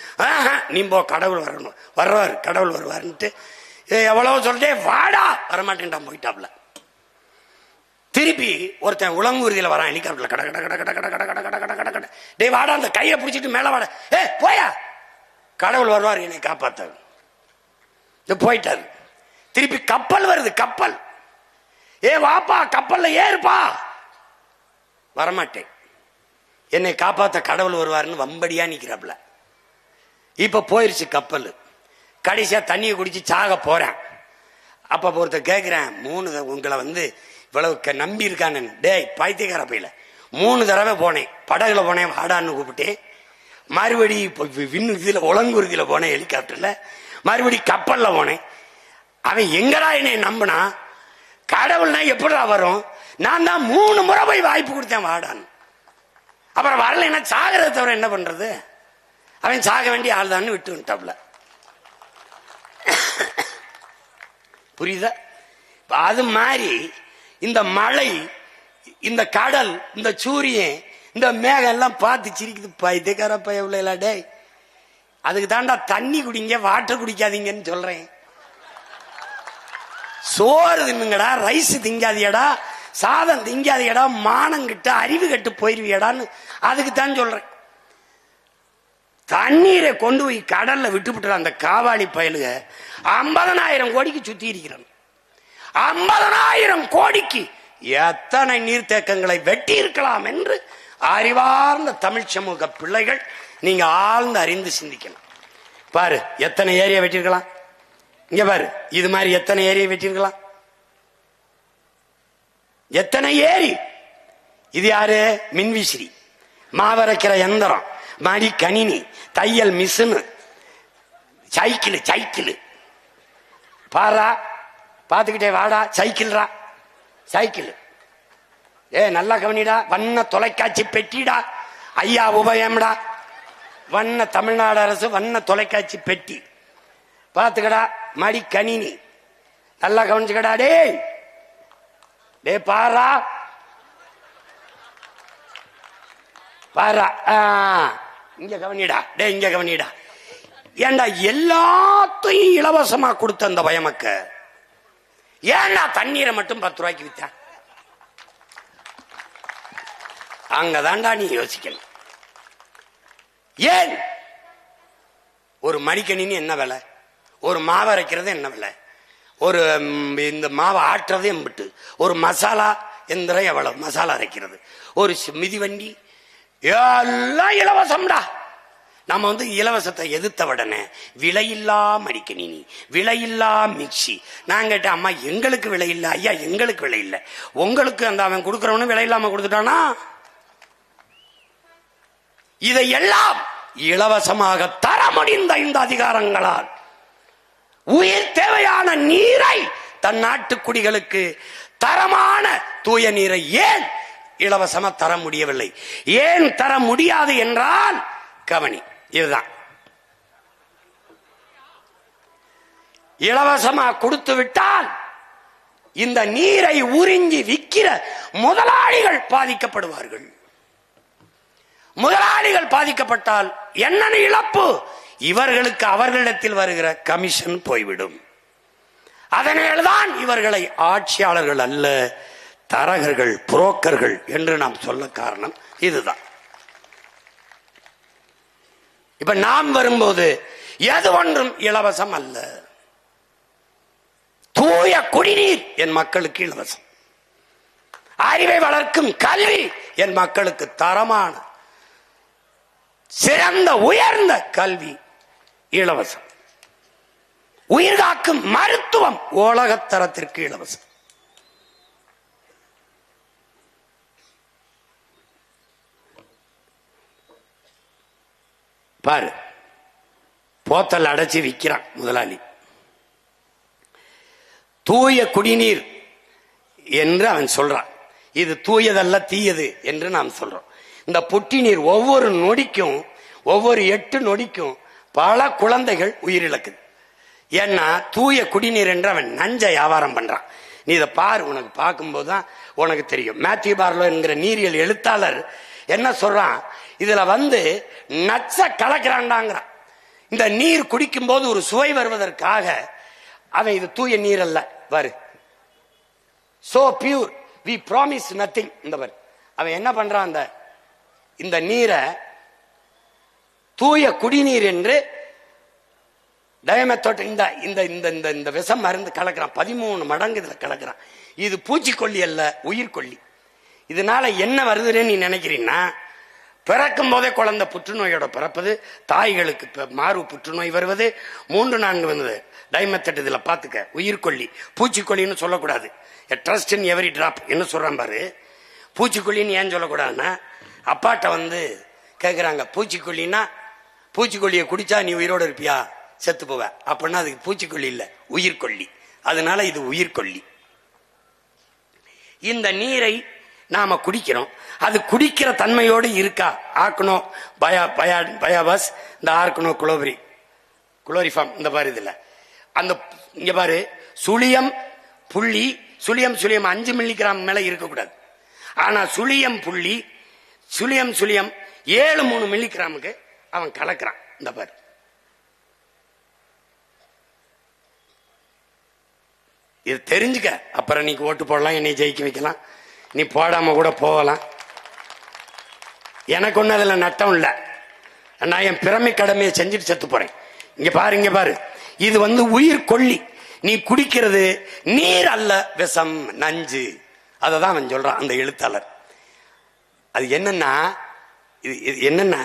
நீ போ கடவுள் வரணும், வர்றாரு கடவுள் வருவாருன்ட்டு எவ்வளவு சொல்லிட்டே வாடா வரமாட்டேன்டான், போயிட்டாப்ல. திருப்பி ஒருத்தன் உலங்கூர்தியில வரான் ஹெலிகாப்டர்ல, கட கட கட கட கட கட கட கட கட கட டே வாடா, அந்த கையை பிடிச்சிட்டு மேல வாடா, போயா கடவுள் வருவார் என்னை காப்பாத்தாரு, போயிட்டாரு. திருப்பி கப்பல் வருது, கப்பல், வாப்பா கப்பல்ல ஏறுப்பா, வரமாட்டேன், என்னை காப்பாத்த கடவுள் வருவாருன்னு வம்படியா நிக்கிறாப்ல. இப்ப போயிருச்சு கப்பல், கடைசியா தண்ணியை குடிச்சு சாக போறேன். அப்ப ஒருத்த கேட்கிறேன், 3 உங்களை வந்து இவ்வளவு நம்பி இருக்கானு, டேய் பைத்தியக்கார பையில 3 தடவை போனேன், படகுல போனேன் வாடான்னு கூப்பிட்டேன், மறுபடி இதுல உலங்குருதியில போனேன் ஹெலிகாப்டர்ல, மறுபடி கப்பல்ல போனேன். அவன் எங்கடா என்னை நம்பினா, கடவுள்னா எப்படிடா வரும், நான் தான் 3 முறை போய் வாய்ப்பு கொடுத்தேன் வாடான்னு. அப்புறம் வரல, என்ன சாகிறத தவிர என்ன பண்றது, அவன் சாக வேண்டிய ஆள் தான் விட்டு விட்டாப்ல. புரியுதா? அது மாதிரி இந்த மழை, இந்த கடல், இந்த சூரியன், இந்த மேகம் எல்லாம் பார்த்து சிரிக்குது, பைத்தியக்கார பையவில்லை டே, அதுக்கு தாண்டா தண்ணி குடிங்க, வாட்டர் குடிக்காதீங்கன்னு சொல்றேன். சோறு தின்னுங்கடா, ரைஸ் திங்காதியடா, சாதம் திங்காதியடா, மானம் கிட்ட அறிவு கட்டு போயிருவியடான்னு அதுக்கு தான் சொல்றேன். தண்ணீரை கொண்டு போய் கடல்ல விட்டுவிட்டு அந்த காவாளி பயலுக 50,000 கோடிக்கு சுத்தி இருக்கிறான். 50,000 கோடிக்கு எத்தனை நீர்த்தேக்கங்களை வெட்டி இருக்கலாம் என்று அறிவார்ந்த தமிழ் சமூக பிள்ளைகள் நீங்க ஆழ்ந்து அறிந்து சிந்திக்கணும். பாரு எத்தனை ஏரியா வெட்டிருக்கலாம், இங்க பாரு இது மாதிரி எத்தனை ஏரியா வெட்டிருக்கலாம், எத்தனை ஏரி. இது யாரு? மின்விசிறி, மாவரைக்கிற எந்திரம், மடி கணினி, தையல் மிஷின், சைக்கிள் சைக்கிள் பாரா பாத்துக்கிட்டே வாடா, சைக்கிள்ரா சைக்கிள். நல்லா கவனிடா, வண்ண தொலைக்காட்சி பெட்டிடா, ஐயா உபயம்டா, வண்ண தமிழ்நாடு அரசு வண்ண தொலைக்காட்சி பெட்டி பாத்துக்கடா, மடி கணினி நல்லா கவனிச்சுக்கடா. டே பாரா பாரா, இங்க கவனிடா, டே இங்க கவனிடா. ஏண்டா எல்லாத்தையும் இலவசமா கொடுத்த அந்த பயமக்க, ஏண்டா தண்ணீரை மட்டும் 10 ரூபாய்க்கு வித்தா? அங்கதான்டா நீ யோசிக்கணும். ஏன் ஒரு மடிக்கணினி என்ன விலை, ஒரு மாவை அரைக்கிறது என்ன விலை, ஒரு இந்த மாவை ஆட்டுறது எம்பிட்டு, ஒரு மசாலா எந்திரம் எவ்வளவு, மசாலா அரைக்கிறது, ஒரு மிதிவண்டி, எல்லாம் இலவசம்டா. நம்ம வந்து இலவசத்தை எதிர்த்த உடனே விலையில்லா மடிக்கணினி, விலையில்லா மிக்சி. நான் கேட்டேன், அம்மா எங்களுக்கு விலை இல்லை. ஐயா எங்களுக்கு விலை இல்லை, உங்களுக்கு அந்த அவன் கொடுக்கறவனு விலை இல்லாம கொடுத்துட்டானா? இதையெல்லாம் இலவசமாக தர முடிந்த இந்த அதிகாரங்களால் உயிர் தேவையான நீரை தன் நாட்டு குடிகளுக்கு தரமான தூய நீரை ஏன் இலவசமா தர முடியவில்லை? ஏன் தர முடியாது என்றால் கவனி, இதுதான் இலவசமா கொடுத்து விட்டால் இந்த நீரை உறிஞ்சி விற்கிற முதலாளிகள் பாதிக்கப்படுவார்கள். முதலாளிகள் பாதிக்கப்பட்டால் என்ன இழப்பு? இவர்களுக்கு அவர்களிடத்தில் வருகிற கமிஷன் போய்விடும். அதனால்தான் இவர்களை ஆட்சியாளர்கள் அல்ல, தரகர்கள், புரோக்கர்கள் என்று நாம் சொல்ல காரணம் இதுதான். இப்ப நாம் வரும்போது எது ஒன்றும் இலவசம் அல்ல. தூய குடிநீர் என் மக்களுக்கு இலவசம், அறிவை வளர்க்கும் கல்வி என் மக்களுக்கு தரமான சிறந்த உயர்ந்த கல்வி இலவசம், உயிர்காக்கும் மருத்துவம் உலகத்தரத்திற்கு இலவசம். பாரு, போத்தல் அடைச்சி விற்கிறான் முதலாளி. தூய குடிநீர் என்று அவன் சொல்றான். இது தூயதல்ல தீயது என்று நாம் சொல்றோம். இந்த புட்டி நீர் ஒவ்வொரு நொடிக்கும் ஒவ்வொரு 8 நொடிக்கும் பல குழந்தைகள் உயிரிழக்குது. ஏன்னா தூய குடிநீர் என்று அவன் நஞ்ச வியாபாரம் பண்றான். நீ இதை பாரு, உனக்கு பார்க்கும்போதுதான் உனக்கு தெரியும். மேத்யூ பார்லோ என்கிற நீரியல் எழுத்தாளர் என்ன சொல்றான், இதுல நச்ச கலக்கிறான்டாங்கிறான். இந்த நீர் குடிக்கும் போது ஒரு சுவை வருவதற்காக அவன் இது தூய நீர் அல்ல பாரு, so pure we promise nothing. இந்த பாரு அவன் என்ன பண்றான், இந்த நீரை தூய குடிநீர் என்று டயமெத்தோட் இந்த விஷம் மருந்து கலக்கிறான். 13 மடங்கு இதுல கலக்கிறான். இது பூச்சிக்கொல்லி அல்ல, உயிர்கொல்லி. இதனால என்ன வருதுன்னு நீ நினைக்கிறீன்னா, பிறக்கும் போதே குழந்தை புற்றுநோயோட பிறப்பது, தாய்களுக்கு மாறு புற்றுநோய் வருவது, 3-4 வந்தது டைமெத்தட். இதுல பாத்துக்க, உயிர்கொல்லி. பூச்சிக்கொல்லின்னு சொல்லக்கூடாது. ட்ரஸ்ட் இன் எவரி டிராப் என்ன சொல்றான் பாரு. பூச்சிக்கொல்லின்னு ஏன் சொல்லக்கூடாதுன்னா, அப்பாட்ட கேக்குறாங்க, பூச்சிக்கொல்லின்னா பூச்சிக்கொல்லியை குடிச்சா நீ உயிரோடு இருப்பியா, செத்து போவ. அப்படின்னா அதுக்கு பூச்சிக்கொல்லி இல்ல, உயிர்கொல்லி. அதனால இது உயிர்கொல்லி. இந்த நீரை நாம குடிக்கிறோம். அது குடிக்கிற தன்மையோடு இருக்கா? ஆர்கனோ பயாபஸ், இந்த ஆர்கனோ குளோரிஃபார்ம், இந்த பாரு இதுல அந்த இங்க பாரு, சுழியம் புள்ளி, சுழியம் 5 மில்லிகிராம் மேல இருக்கக்கூடாது. ஆனா சுழியம் புள்ளி சுழியம் 7-3 மில்லிகிராமுக்கு அவன் கலக்கிறான். இந்த பாரு, இது தெரிஞ்சுக்க. அப்புறம் நீ ஓட்டு போடலாம், என்னை ஜெயிக்க வைக்கலாம், நீ போடாம கூட போகலாம். எனக்கு ஒண்ணு அதுல நட்டம் இல்ல. நான் என் பிறமை கடமையை செஞ்சுட்டு செத்து போறேன். இங்க பாரு, இது உயிர் கொல்லி. நீ குடிக்கிறது நீர் அல்ல, விஷம், நஞ்சு. அததான் அவன் சொல்றான் அந்த எழுத்தாளர். அது என்னன்னா,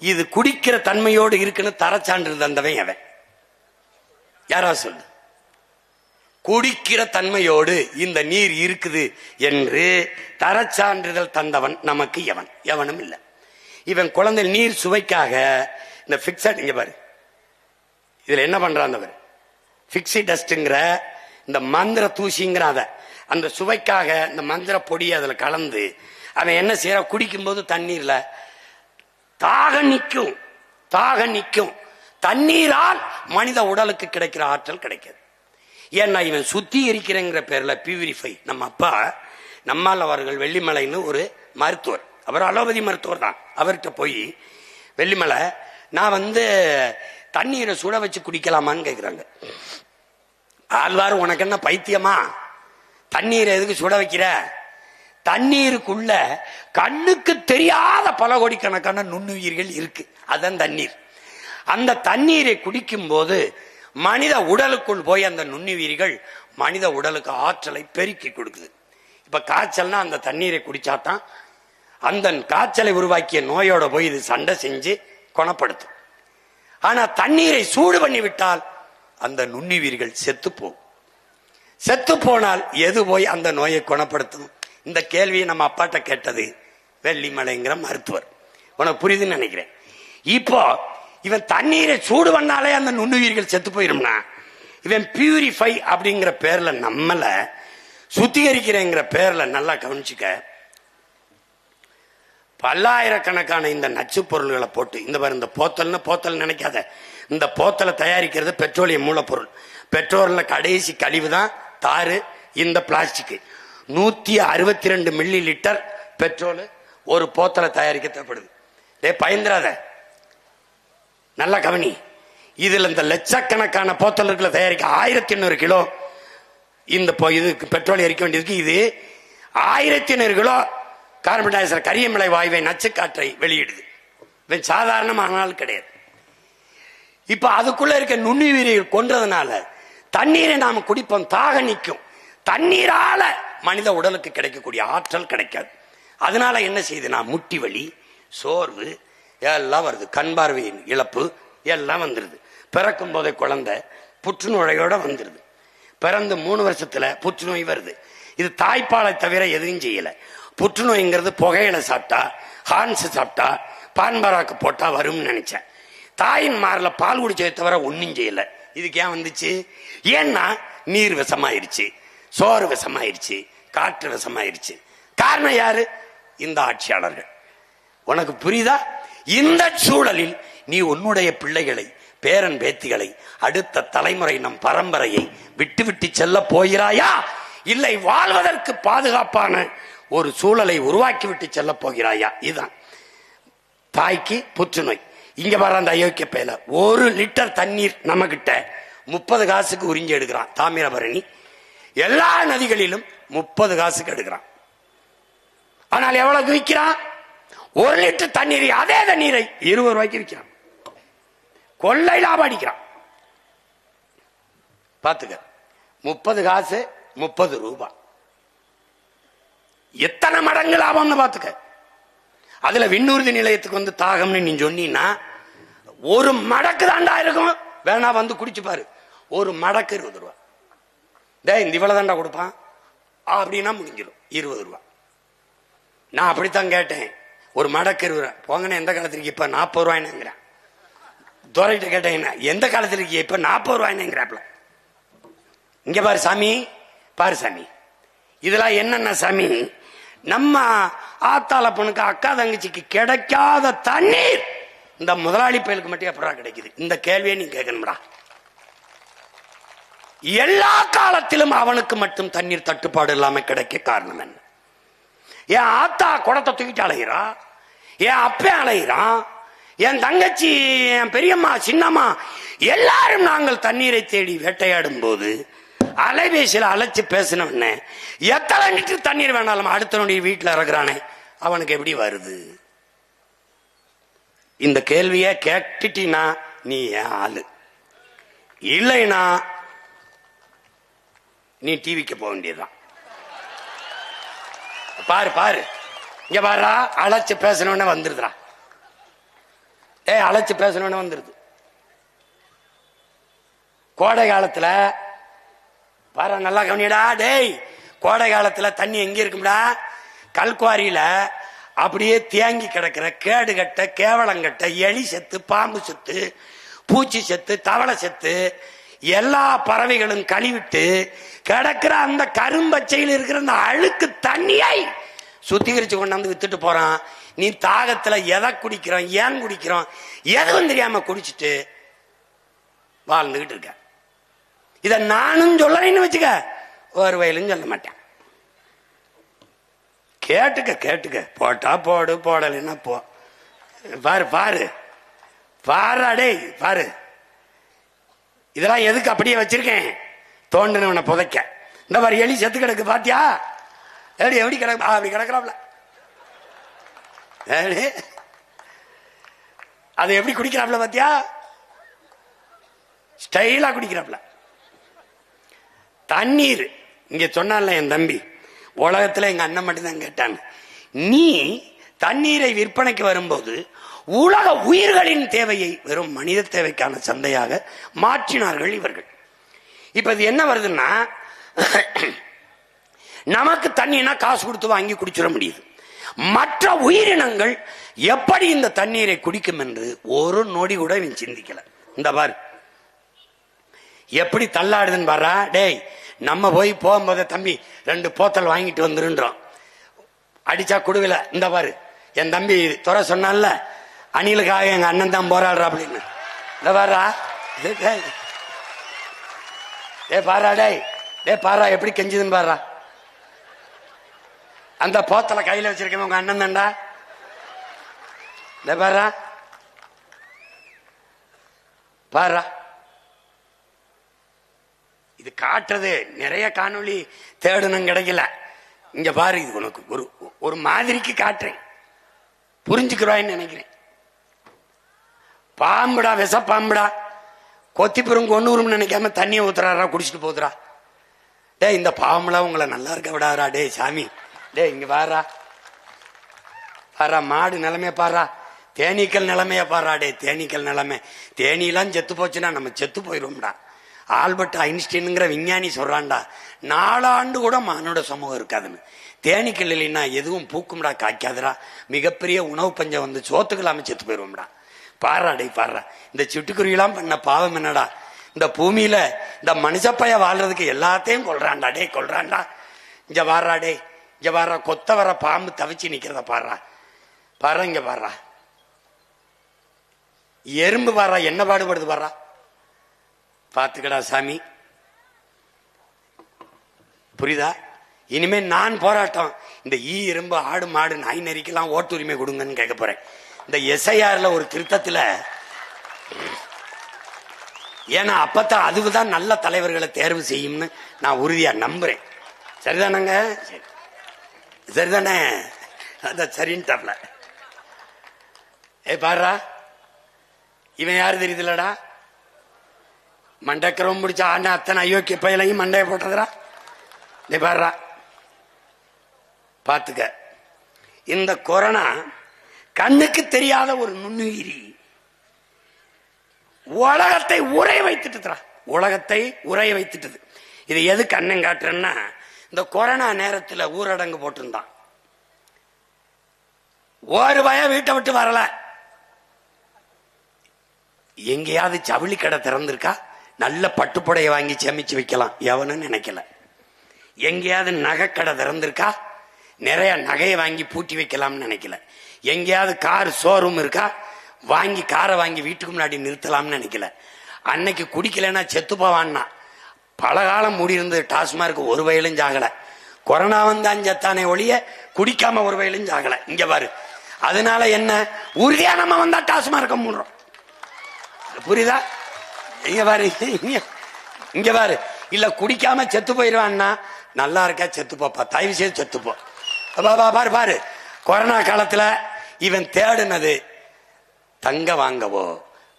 இது குடிக்கிற தன்மையோடு இருக்குன்னு தரச்சான்று தந்தவன் அவன். யாரா சொல்லு, குடிக்கிற தன்மையோடு இந்த நீர் இருக்குது என்று தரச்சான்றிதழ் தந்தவன் நமக்கு எவனும் இல்லை. இவன் குழந்தை நீர் சுவைக்காக இந்த பிக்சட், இங்க பாரு இதுல என்ன பண்றான், பிக்ஸி டஸ்ட்ங்கிற இந்த மந்திர தூசிங்கிற அந்த சுவைக்காக இந்த மந்திர பொடியை அதுல கலந்து அவன் என்ன செய்யற, குடிக்கும் போது தண்ணீர்ல தாக நிக்கும். தண்ணீரால் மனித உடலுக்கு கிடைக்கிற ஆற்றல் கிடைக்காது. ஏன்னா இவன் சுத்திகரிக்கிறங்கிற பேர்ல பியூரிஃபை. நம்ம அப்பா நம்மால் அவர்கள் வெள்ளிமலைன்னு ஒரு மருத்துவர், அவர் அலோபதி மருத்துவர் தான். அவர்கிட்ட போய், வெள்ளிமலை நான் தண்ணீரை சுட வச்சு குடிக்கலாமான்னு கேட்கிறாங்க. ஆழ்வார், உனக்கு என்ன பைத்தியமா, தண்ணீரை எதுக்கு சுட வைக்கிற? தண்ணீருக்குள்ள கண்ணுக்கு தெரியாத பல கோடிக்கணக்கான நுண்ணுயிர்கள் இருக்கு, அதான் தண்ணீர். அந்த தண்ணீரை குடிக்கும் போது மனித உடலுக்குள் போய் அந்த நுண்ணுயிர்கள் மனித உடலுக்கு ஆற்றலை பெருக்கி கொடுக்குது. இப்ப காய்ச்சல்னா அந்த தண்ணீரை குடிச்சாதான் அந்த காய்ச்சலை உருவாக்கிய நோயோட போய் இது சண்டை செஞ்சு குணப்படுத்தும். ஆனா தண்ணீரை சூடு பண்ணி விட்டால் அந்த நுண்ணுயிர்கள் செத்து போனால் எது போய் அந்த நோயை குணப்படுத்தும்? இந்த கேள்வியை நம்ம அப்பாட்ட கேட்டது வெள்ளிமலைங்கிற மருத்துவர். உனக்கு புரியுதுன்னு நினைக்கிறேன். இப்போ இவன் தண்ணீரை சூடு பண்ணாலே அந்த நுண்ணுயிர்கள் செத்து போயிரும்னா, இவன் பியூரிஃபை அப்படிங்கிற பேர்ல நம்மள சுத்திகரிக்கிறேங்கிற பேர்ல நல்லா கவனிச்சுக்க, பல்லாயிரக்கணக்கான இந்த நச்சு பொருள்களை போட்டு, இந்த பாரு, இந்த போத்தல் நினைக்காத, இந்த போத்தலை தயாரிக்கிறது பெட்ரோலிய மூலப்பொருள். பெட்ரோல்ல கடைசி கழிவு தான் தாரு, இந்த பிளாஸ்டிக். 162 மில்லி லிட்டர் பெட்ரோல் ஒரு போத்தலை தயாரிக்க தேவைப்படுது. பயந்துராத, நல்லா கவனி. இதுல இந்த லட்சக்கணக்கான போத்தல்களை தயாரிக்க 1800 கிலோ இந்த இதுக்கு பெட்ரோல் எரிக்க வேண்டியதுக்கு. இது 1800 கிலோ கார்பன் டை ஆக்சைடு, கரியமிலை வாயுவை, நச்சுக்காற்றை வெளியிடுது. சாதாரணமான கிடையாது. இப்ப அதுக்குள்ள இருக்க நுண்ணுயிரிகள் கொன்றதுனால தண்ணீரை நாம குடிப்போம், தாக நிற்கும். தண்ணீரால மனித உடலுக்கு கிடைக்கக்கூடிய ஆற்றல் கிடைக்காது. அதனால என்ன செய்யுதுன்னா, முட்டி வலி, சோர்வு எல்லாம் வருது, கண் பார்வையின் இழப்பு எல்லாம் வந்துருது. பிறக்கும் போதே குழந்தை புற்றுநோயோட வந்துருது. பிறந்து 3 வருஷத்துல புற்றுநோய் வருது. இது தாய்ப்பாலை தவிர எதுவும் செய்யல. புற்றுநோய்ங்கிறது புகையில சாப்பிட்டா, ஹான்ஸ் சாப்பிட்டா, பான்பராக்கு போட்டா வரும்னு நினைச்சேன். தாயின் மார்ல பால் குடிச்சதை தவிர ஒன்னும் செய்யல. இதுக்கு ஏன் வந்துச்சு? ஏன்னா நீர் விஷமாயிருச்சு, சோறு விஷமாயிருச்சு, காற்று விஷமாயிருச்சு. காரணம் யாரு? இந்த ஆட்சியாளர்கள். உனக்கு புரியுதா? இந்த சூழலில் நீ உன்னுடைய பிள்ளைகளை, பேரன் பேத்திகளை, அடுத்த தலைமுறை, நம் பரம்பரையை விட்டு விட்டு செல்ல போகிறாயா, இல்லை வாழ்வதற்கு பாதுகாப்பான ஒரு சூழலை உருவாக்கி விட்டு செல்ல போகிறாயா? இதுதான் தாய்க்கு புற்றுநோய். இங்க வர அந்த அயோக்கிய பேல 1 லிட்டர் தண்ணீர் நம்ம கிட்ட 30 காசுக்கு உறிஞ்சி எடுக்கிறான். தாமிரபரணி எல்லா நதிகளிலும் 30 காசுக்கு எடுக்கிறான். ஆனால் எவ்வளவு விற்கிறான்? 1 லிட்டர் தண்ணீரை, அதே தண்ணீரை 20 ரூபாய்க்கு விற்கிறான். கொள்ளை லாபம் அடிக்கிறான். பாத்துக்க, 30 காசு 30 ரூபாய், எத்தனை மடங்கு லாபம்னு பாத்துக்க. அதுல விண்ணூர்தி நிலையத்துக்கு வந்து தாகம்னு நீ சொன்னீன்னா 1 மடக்கு தாண்டா இருக்கும். வேணா வந்து குடிச்சு பாரு. 1 மடக்கு 20 ரூபாய். இந்த இவ்வளவு தாண்டா கொடுப்பான் அப்படின்னா முடிஞ்சிடும் 20 ரூபாய். நான் அப்படித்தான் கேட்டேன். 1 மடக்கு 20 ரூபாய். போங்கன்னு எந்த காலத்துக்கு இப்ப 40 ரூபாய்னுங்கிறேன். துறைகிட்ட கேட்டேன், எந்த காலத்துக்கு இப்ப 40 ரூபாய்னுங்கிறாப்ல. இங்க பாரு சாமி, பாரு சாமி, இதெல்லாம் என்னென்ன சாமி? நம்ம ஆத்தால பொண்ணுக்கு, அக்கா தங்கச்சிக்கு கிடைக்காத தண்ணீர் இந்த முதலாளி பயலுக்கு மட்டும் எப்படா கிடைக்குது? இந்த கேள்வியை நீ கேட்கணும்டா. எல்லா காலத்திலும் அவனுக்கு மட்டும் தண்ணீர் தட்டுப்பாடு இல்லாம கிடைக்க காரணம் என்ன? என் ஆத்தா குடத்தை தூக்கிட்டு அலைகிறா, என் அப்பே அலைகிறான், என் தங்கச்சி, என் பெரியம்மா, சின்னம்மா எல்லாரும் நாங்கள் தண்ணீரை தேடி வேட்டையாடும் போது அலைபேசியில் அழைச்சு பேசினவன எத்தனை லிட்டர் தண்ணீர் வேணாலும் அடுத்தனுடைய வீட்டில் இறக்குறானே, அவனுக்கு எப்படி வருது? இந்த கேள்விய கேட்டுட்டீனா நீ ஏன் ஆளு, இல்லைனா நீ டிவிக்கு போக வேண்டியதுதான். பாரு பாரு, இங்க பாரு, அழைச்சு பேசணும்னு வந்துருதுடா. அழைச்சு பேசணும்னு வந்துருது. கோடை காலத்துல பாரு, நல்லா கவனிடா டேய். கோடை காலத்துல தண்ணி எங்க இருக்கும்டா? கல்குவாரியில அப்படியே தேங்கி கிடக்கிற கேடு கட்ட, கேவலங்கட்ட, எலி செத்து, பாம்பு செத்து, பூச்சி செத்து, தவளை செத்து, எல்லா பறவைகளும் கழிவிட்டு கிடக்கிற அந்த கரும்பச்சையில் இருக்கிற அந்த அழுக்கு தண்ணியை சுத்திகரிச்சு கொண்டாந்து வித்துட்டு போறான். நீ தாகத்துல எதை குடிக்கிறோம், ஏன் குடிக்கிறோம் எதுவும் தெரியாம குடிச்சிட்டு வாழ்ந்துகிட்டு இருக்க. இத நானும் சொல்லலைன்னு வச்சுக்க, ஒரு வயலும் சொல்ல மாட்டேன். கேட்டுக்க கேட்டுக்க, போட்டா போடு, போடலைன்னா போ. பாரு பாரு பாரு, அடே பாரு, இதெல்லாம் எதுக்கு அப்படியே வச்சிருக்கேன்? தோண்டினவனை புதைக்க. இந்த மாதிரி எலி செத்து கிடக்கு பாத்தியா? எப்படி கிடக்கு? அப்படி கிடக்குறாப்ல. அது எப்படி குடிக்கிறாப்ல பாத்தியா? ஸ்டைலா குடிக்கிறாப்ல. தண்ணீர் இங்க சொன்னால என் தம்பி, உலகத்துல எங்க அண்ணன் மட்டும்தான் கேட்டான், நீ தண்ணீரை விற்பனைக்கு வரும்போது உலக உயிர்களின் தேவையை வெறும் மனித தேவைக்கான சந்தையாக மாற்றினார்கள் இவர்கள். இப்ப இது என்ன வருதுன்னா, நமக்கு தண்ணினா காசு கொடுத்து வாங்கி குடிச்சிட முடியுது. மற்ற உயிரினங்கள் எப்படி இந்த தண்ணீரை குடிக்கும் என்று ஒரு நொடி கூட இவன் சிந்திக்கல. இந்த பாரு எப்படி தள்ளாடுதுன்னு பாரா. டேய், நம்ம போய் போகும்போது தம்பி 2 போத்தல் வாங்கிட்டு வந்துருன்றோம். அடிச்சா குடுவில. இந்த பாரு, என் தம்பி துறை சொன்னான்ல, அணிலுக்காக எங்க அண்ணன் தான் போராடுறா அப்படின்னு. இந்த பாரா, பாரா டேய், டே பாரா எப்படி கெஞ்சுதுன்னு பாரா. அந்த போத்தலை கையில வச்சிருக்க உங்க அண்ணன் தான்டா. இந்த பாரா பாரா, இது காட்டுறது நிறைய காணொளி தேடணும், கிடைக்கல. இங்க பாரு, இது உனக்கு ஒரு மாதிரிக்கு காட்டுறேன், புரிஞ்சுக்கிறான்னு நினைக்கிறேன். பாம்புடா, விஷ பாம்புடா, கொத்தி பெரும் கொன்னூரும் நினைக்காம தண்ணியை ஊத்துறாரா, குடிச்சிட்டு போதுரா. டே, இந்த பாம்புலாம் உங்களை நல்லா இருக்க விடாரா. டே சாமி, டே இங்க பாரா பாரா, மாடு நிலைமைய பாரா, தேனீக்கள் நிலைமைய பாரா. டே தேனீக்கள் நிலைமை, தேனீலாம் செத்து போச்சுன்னா நம்ம செத்து போயிடுவோம்டா. ஆல்பர்ட் ஐன்ஸ்டீனுங்கிற விஞ்ஞானி சொல்றான்டா, 4 ஆண்டு கூட மானோட சமூகம் இருக்காதுன்னு. தேனீக்கள் இல்லைன்னா எதுவும் பூக்கும்டா, காய்க்காதுடா. மிகப்பெரிய உணவு பஞ்சம் வந்து சோத்துக்கள் அமைச்சு போயிருவோம்டா. பாராடே பாரா, இந்த சிட்டுக்குருவிலாம் பண்ண பாவம் என்னடா? இந்த பூமியில இந்த மனுஷப்பைய வாழ்றதுக்கு எல்லாத்தையும் கொள்றான்டா. டே கொள்றான்டா. இங்க வாரா, டே இங்க வாரா, கொத்த வர பாம்பு தவிச்சு நிக்கிறத பாரா பாரா, இங்க பாரா. எறும்பு பாரா என்ன பாடுபடுது பாரா. பாத்துக்கடா சாமி, புரியுதா? இனிமே நான் போராட்டம். இந்த எறும்பு ஆடு மாடு நாய் நரிக்கெல்லாம் ஓட்டுரிமை கொடுங்கன்னு கேட்க போறேன். இந்த எஸ்ஐஆர்ல ஒரு திருத்தத்துல, ஏன்னா அப்பதான் அதுதான் நல்ல தலைவர்களை தேர்வு செய்யும்னு நான் உறுதியா நம்புறேன். சரிதானங்க? சரிதானே? அதான் சரின்ட்டாப்ல. பாருடா, இவன் யாரு தெரியுதுலடா? மண்டக்கிறவன் முடிச்ச ஆனா அத்தனை அயோக்கிய பயிலையும் மண்டைய போட்டதுடா. பாருடா, பாத்துக்க. இந்த கொரோனா கண்ணுக்கு தெரியாத ஒரு நுண்ணுயிரி உலகத்தை உரைய வைத்துட்டு, உலகத்தை உரைய வைத்துட்டது. இது எது கண்ணன் காட்டுறேன்னா, இந்த கொரோனா நேரத்தில் ஊரடங்கு போட்டிருந்தான். ஒரு பயம் வீட்டை விட்டு வரல. எங்கேயாவது ஜவுளி கடை திறந்திருக்கா, நல்ல பட்டுப்புடைய வாங்கி சேமிச்சு வைக்கலாம் எவனும் நினைக்கல. எங்கேயாவது நகை கடை திறந்திருக்கா, நிறைய நகையை வாங்கி பூட்டி வைக்கலாம்னு நினைக்கல. எங்கேயாவது கார் ஷோரூம் இருக்கா, வாங்கி காரை வாங்கி வீட்டுக்கு முன்னாடி நிறுத்தலாம்னு நினைக்கல. அன்னைக்கு குடிக்கலன்னா செத்து போவான்னா பல காலம் மூடி இருந்தது. டாஸ்மார்க் ஒரு வயலும் ஜாகல. கொரோனா வந்தான் செத்தானே ஒழிய குடிக்காம ஒரு வயலும் ஜாகல. இங்க பாரு, அதனால என்ன, உறுதியா நம்ம வந்தா டாஸ்மார்க்க மூடுறோம். புரியுதா? இங்க பாரு, இங்க பாரு. இல்ல குடிக்காம செத்து போயிருவான்னா, நல்லா இருக்கா செத்து போப்பா, தயவு செய்து செத்துப்போ. பாரு பாரு, கொரோனா காலத்துல இவன் தேடுனது தங்க வாங்கவோ,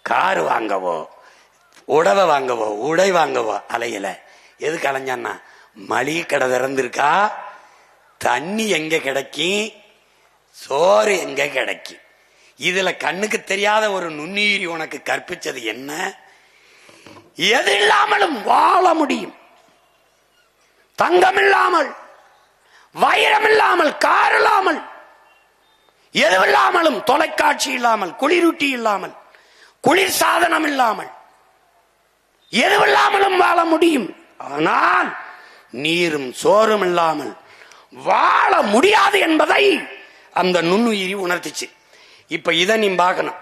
காரு வாங்கவோ, உடவை வாங்கவோ, உடை வாங்கவோ அலையில. எதுக்கு அலைஞ்சான்னா, மளிகை கடை திறந்திருக்கா, தண்ணி எங்க கிடைக்கும், சோறு எங்க கிடைக்கும். இதுல கண்ணுக்கு தெரியாத ஒரு நுண்ணுயிரி உனக்கு கற்பிச்சது என்ன, எது இல்லாமலும் வாழ முடியும். தங்கம் இல்லாமல், வைரம் இல்லாமல், கார் இல்லாமல், எது இல்லாமலும், தொலைக்காட்சி இல்லாமல், குளிரூட்டி இல்லாமல், குளிர் சாதனம் இல்லாமல், எது இல்லாமலும் வாழ முடியும். ஆனால் நீரும் சோறும் இல்லாமல் வாழ முடியாது என்பதை அந்த நுண்ணுயிரி உணர்த்திச்சு. இப்ப இதை நீ பார்க்கணும்.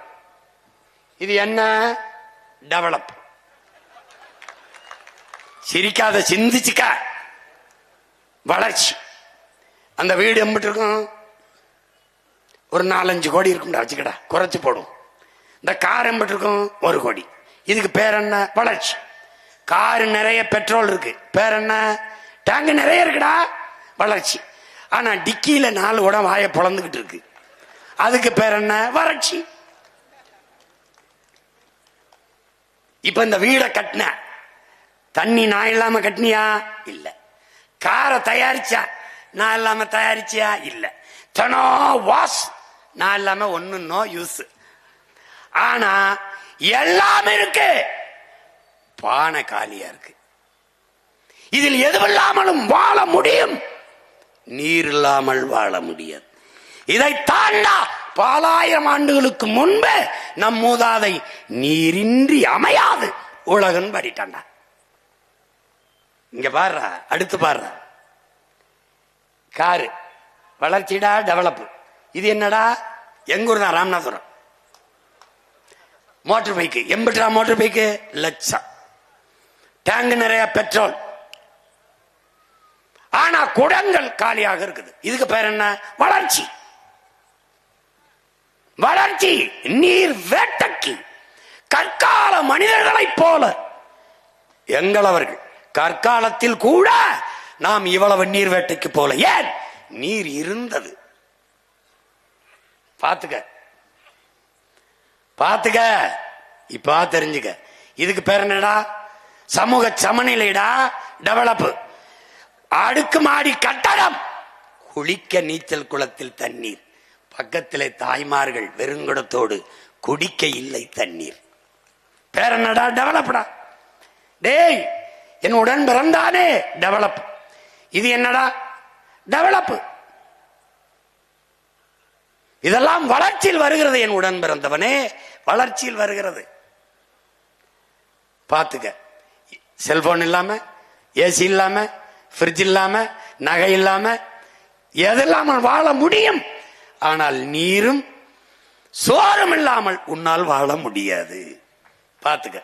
இது என்ன? டெவலப். சிரிக்காத, சிந்திச்சுக்க. வளர்ச்சி. அந்த வீடு எம்பிட்டு இருக்கும், ஒரு 4-5 கோடி இருக்கும் வச்சுக்கடா, குறைச்சு போடும். இந்த கார் எம்பிட்டு இருக்கும், 1 கோடி. இதுக்கு பேர் என்ன? வளர்ச்சி. காரு நிறைய பெட்ரோல் இருக்கு, பேர் என்ன? டேங்க் நிறைய இருக்குடா, வளர்ச்சி. ஆனா டிக்கியில 4 உடம் வாய பொழந்துகிட்டு இருக்கு, அதுக்கு பேர் என்ன? வறட்சி. இப்ப இந்த வீடை கட்டின தண்ணி நான் இல்லாம கட்டினியா? இல்ல. காரை தயாரிச்சா நான் இல்லாம தயாரிச்சியா? இல்ல. தனோ வாஸ் நான் இல்லாம ஒண்ணு நோ யூஸ். ஆனா எல்லாமே இருக்கு, பானை காலியா இருக்கு. இதில் எதுவில்லாமலும் வாழ முடியும், நீர் இல்லாமல் வாழ முடியாது. இதை தாண்டா பலாயிரம் ஆண்டுகளுக்கு முன்பு நம் மூதாதை நீரின்றி அமையாது உலகம் படிட்டாண்டா. இங்க பாரு, அடுத்து பாரு, காரு வளர்ச்சிடா, டெவலப். இது என்னடா? எங்கூர் தான், ராமநாதபுரம். மோட்டர் பைக்கு எம்பிட்டா? மோட்டர் பைக்கு லட்சம். டேங்க் நிறைய பெட்ரோல். ஆனா குடங்கள் காலியாக இருக்குது. இதுக்கு பேர் என்ன? வளர்ச்சி. வளர்ச்சி. நீர் வேட்டைக்கு கற்கால மனிதர்களைப் போல எங்களவர்கள் கற்காலத்தில் கூட நாம் இவ்வளவு நீர் வேட்டைக்கு போல. ஏன்? நீர் இருந்தது. பாத்துக்க பாத்துக்க, இப்ப தெரிஞ்சுக்க. இதுக்கு பேர் என்னடா? சமூக சமநிலைடா, டெவலப். அடுக்குமாடி கட்டடம், குளிக்க நீச்சல் குளத்தில் தண்ணீர், பக்கத்திலே தாய்மார்கள் வெறுங்குடத்தோடு குடிக்க இல்லை தண்ணீர். பேர் என்னடா? டெவலப்டா. டேய், என் உடன் பிறந்தானே, டெவலப். இது என்னடா? டெவலப். இதெல்லாம் வளர்ச்சியில் வருகிறது. என் உடன் பிறந்தவனே, வளர்ச்சியில் வருகிறது. பாத்துக்க. செல்போன் இல்லாம, ஏசி இல்லாம, பிரிட்ஜ் இல்லாம, நகை இல்லாம, எதெல்லாம் வாழ முடியும். ஆனால் நீரும் சோறும் இல்லாமல் உன்னால் வாழ முடியாது. பாத்துக்க.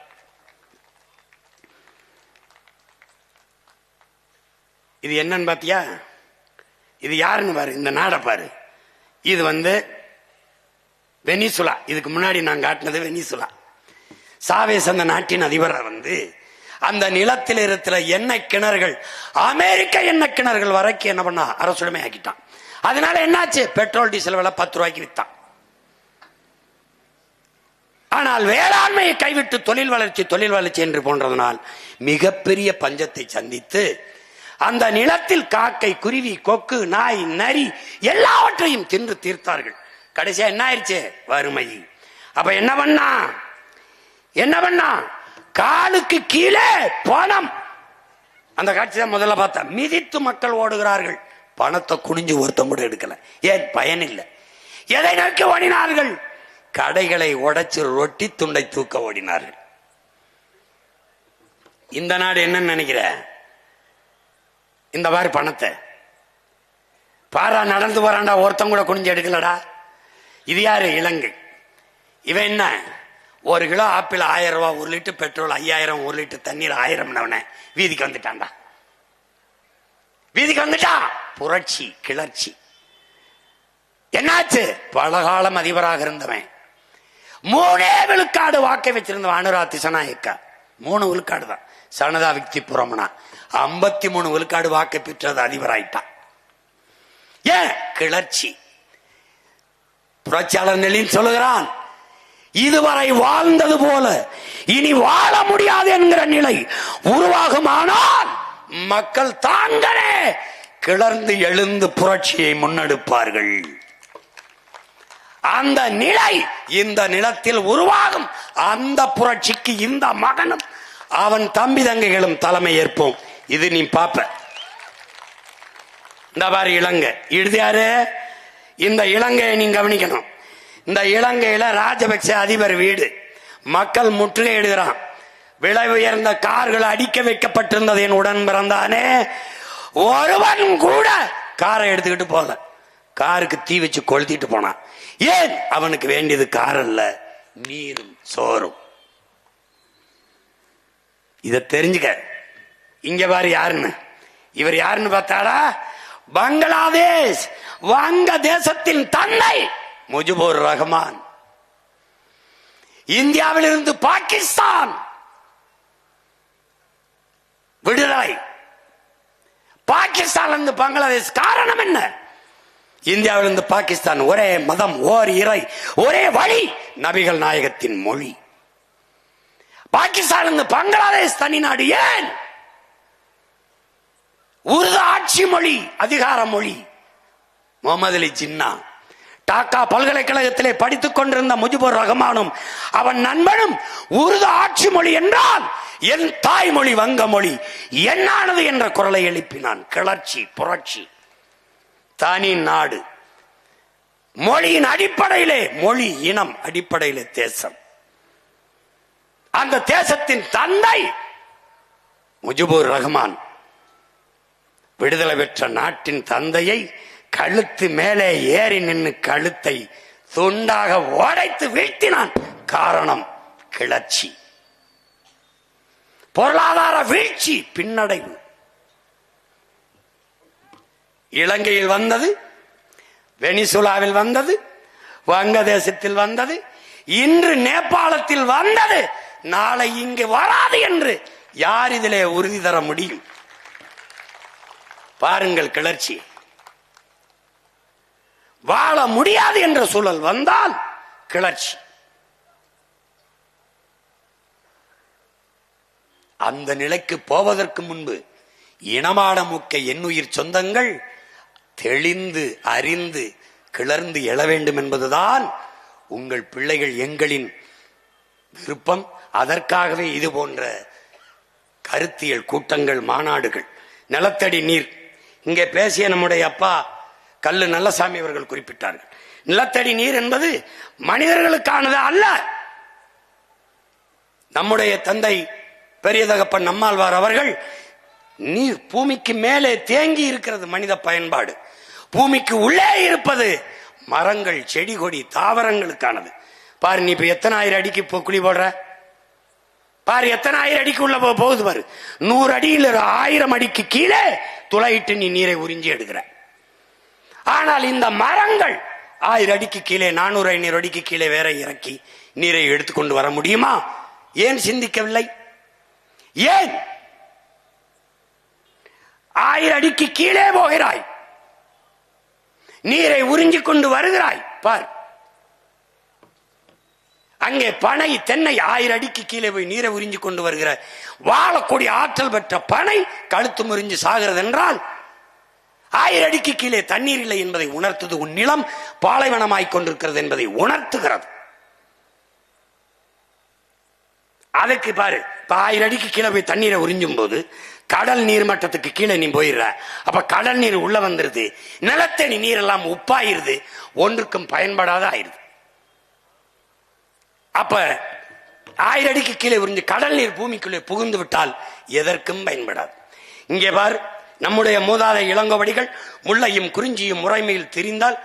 இது என்னன்னு பாத்தியா? இது யாருன்னு பாரு, இந்த நாடை பாரு. இது வெனிசுலா. இதுக்கு முன்னாடி நான் காட்டினது வெனிசுலா. சாவேஸ் அந்த நாட்டின் அதிபரை அந்த நிலத்தில் இருக்கிற எண்ணெய் கிணறுகள், அமெரிக்க எண்ணெய் கிணறுகள் வரைக்கும் என்ன பண்ணா, அரசுடைமை ஆக்கிட்டான். அதனால என்னாச்சு, பெட்ரோல் டீசல் விலை 10 ரூபாய்க்கு வித்தான். ஆனால் வேளாண்மையை கைவிட்டு தொழில் வளர்ச்சி என்று போன்றதனால் மிகப்பெரிய பஞ்சத்தை சந்தித்து அந்த நிலத்தில் காக்கை, குருவி, கொக்கு, நாய், நரி எல்லாவற்றையும் தின்று தீர்த்தார்கள். கடைசியா என்ன ஆயிடுச்சு, வறுமை. அப்ப என்ன பண்ணா, காலுக்கு கீழே பணம். அந்த காட்சி தான் முதல்ல பார்த்தா. மிதித்து மக்கள் ஓடுகிறார்கள். பணத்தை குனிஞ்சு ஒருத்தம் கூட எடுக்கல. ஏன், பயன் இல்லை. எதை நோக்கி ஓடினார்கள்? கடைகளை உடைச்சு ரொட்டி துண்டை தூக்க ஓடினார்கள். இந்த நாடு என்னன்னு நினைக்கிற? இந்த மாதிரி பணத்தை பாரா, நடந்து போறான்டா, ஒருத்தம் கூட குனிஞ்சு எடுக்கலடா. இது யாரு? இலங்கை. இவன் என்ன, 1 கிலோ ஆப்பிள் 1000 ரூபாய், 1 லிட்டர் பெட்ரோல் 5000, 1 லிட்டர் தண்ணீர் 1000. வீதிக்கு வந்துட்டான்டா, வீதிக்கு வந்துட்டான். புரட்சி, கிளர்ச்சி. என்னாச்சு? பலகாலம் அதிபராக இருந்தவன் 3 விழுக்காடு வாக்கை வச்சிருந்தவன் அனுரா திசநாயக்கா. 3 விழுக்காடு தான். சனதா விக்தி புரமணா 53 விழுக்காடு வாக்கை பெற்றது, அதிபராயிட்டான். ஏன்? கிளர்ச்சி. புரட்சியாளர் நெலின் சொல்லுகிறான், இதுவரை வாழ்ந்தது போல இனி வாழ முடியாது என்கிற நிலை உருவாகுமானால் மக்கள் தாங்களே கிளர்ந்து எழுந்து புரட்சியை முன்னெடுப்பார்கள். அந்த நிலை இந்த நிலத்தில் உருவாகும். அந்த புரட்சிக்கு இந்த மகனும் அவன் தம்பி தங்கைகளும் தலைமை ஏற்போம். இது நீ பாப்ப. இந்த மாதிரி இலங்கை இறுதியாரு. இந்த இலங்கையை நீ கவனிக்கணும். இந்த இலங்கையில ராஜபக்சே அதிபர் வீடு மக்கள் முற்றுகையிடுகிறான். விலை உயர்ந்த கார்கள் அடிக்க வைக்கப்பட்டிருந்தது. என் உடன் பிறந்தானே ஒருவன் கூட காரை எடுத்துக்கிட்டு போல. காருக்கு தீ வச்சு கொளுத்திட்டு போனான். ஏன்? அவனுக்கு வேண்டியது கார் அல்ல, நீரும் சோறும். இத தெரிஞ்சுக்க. இங்க பாரு யாருன்னு. இவர் யாருன்னு பார்த்தாடா, பங்களாதேஷ் வங்க தேசத்தின் தந்தை முஜிபுர் ரஹ்மான். இந்தியாவில் இருந்து பாகிஸ்தான் விடுதலை, பாகிஸ்தான் இருந்து பங்களாதேஷ். காரணம் என்ன? இந்தியாவிலிருந்து பாகிஸ்தான் ஒரே மதம், ஓர் இறை, ஒரே வழி, நபிகள் நாயகத்தின் மொழி. பாகிஸ்தான் இருந்து பங்களாதேஷ் தனி நாடு. ஏன்? உருது ஆட்சி மொழி, அதிகார மொழி. முகமது அலி ஜின்னா டாக்கா பல்கலைக்கழகத்திலே படித்துக் கொண்டிருந்த முஜிபுர் ரஹ்மானும் அவன் நண்பனும் உருது ஆட்சி மொழி என்றால் என் தாய்மொழி வங்க மொழி என்னானது என்ற குரலை எழுப்பினான். கிளர்ச்சி, புரட்சி. தனி நாடு. மொழியின் அடிப்படையிலே, மொழி இனம் அடிப்படையிலே தேசம். அந்த தேசத்தின் தந்தை முஜிபுர் ரஹ்மான் விடுதலை பெற்ற நாட்டின் தந்தையை கழுத்து மேலே ஏறி நின்று கழுத்தை துண்டாக உடைத்து வீழ்த்தினான். காரணம் கிளர்ச்சி, பொருளாதார வீழ்ச்சி, பின்னடைவு. இலங்கையில் வந்தது, வெனிசுலாவில் வந்தது, வங்கதேசத்தில் வந்தது, இன்று நேபாளத்தில் வந்தது, நாளை இங்கு வராது என்று யார் இதிலே உறுதி தர முடியும்? பாருங்கள் கிளர்ச்சி. வாழ முடியாது என்ற சூழல் வந்தால் கிளர்ச்சி. அந்த நிலைக்கு போவதற்கு முன்பு இனமான முக்க என்னுயிர் சொந்தங்கள் தெளிந்து அறிந்து கிளர்ந்து எழ வேண்டும் என்பதுதான் உங்கள் பிள்ளைகள் எங்களின் விருப்பம். அதற்காகவே இது போன்ற கருத்தியல் கூட்டங்கள், மாநாடுகள். நிலத்தடி நீர், இங்கே பேசிய நம்முடைய அப்பா கல்லு நல்லசாமி அவர்கள் குறிப்பிட்டார்கள். நிலத்தடி நீர் என்பது மனிதர்களுக்கானது அல்ல. நம்முடைய தந்தை பெரிய தகப்பன் நம்மாழ்வார் அவர்கள், நீர் பூமிக்கு மேலே தேங்கி இருக்கிறது மனித பயன்பாடு, பூமிக்கு உள்ளே இருப்பது மரங்கள், செடி கொடி, தாவரங்களுக்கானது. பாரு, நீ இப்ப எத்தனை ஆயிரம் அடிக்கு குழி போடுற பாரு, எத்தனை ஆயிரம் அடிக்கு உள்ள போகுது பாரு. 100 அடியில் 1000 அடிக்கு கீழே துளையிட்டு நீ நீரை உறிஞ்சி எடுக்கிற. ஆனால் இந்த மரங்கள் 1000 அடிக்கு கீழே, 400 500 அடிக்கு கீழே வேற இறக்கி நீரை எடுத்துக்கொண்டு வர முடியுமா? ஏன் சிந்திக்கவில்லை? ஏன் 1000 அடிக்கு கீழே போகிறாய், நீரை உறிஞ்சி கொண்டு வருகிறாய். பார், அங்கே பனை, தென்னை 1000 அடிக்கு கீழே போய் நீரை உறிஞ்சி கொண்டு வருகிற வாழக்கூடிய ஆற்றல் பெற்ற பனை கழுத்து முறிஞ்சு சாகிறது என்றால் 1000 அடிக்கு கீழே தண்ணீர் இல்லை என்பதை உணர்த்தது. உன் நிலம் பாலைவனமாய் கொண்டிருக்கிறது என்பதை உணர்த்துகிறது. அதுக்கு பாரு, 1000 அடிக்கு கீழே போய் தண்ணீரை உறிஞ்சும் போது கடல் நீர் மட்டத்துக்கு கீழே நீ போயிடுற. அப்ப கடல் நீர் உள்ள வந்துருது, நிலத்தடி நீர் எல்லாம் உப்பாயிருது, ஒன்றுக்கும் பயன்படாத ஆயிருது. அப்ப 1000 அடிக்கு கீழே உறிஞ்சு கடல் நீர் பூமிக்குள்ளே புகுந்து விட்டால் எதற்கும் பயன்படாது. இங்கே பார், நம்முடைய மூதாதை இளங்கோவடிகள் முல்லையும் குறிஞ்சியும் முறைமையில் திரிந்தால்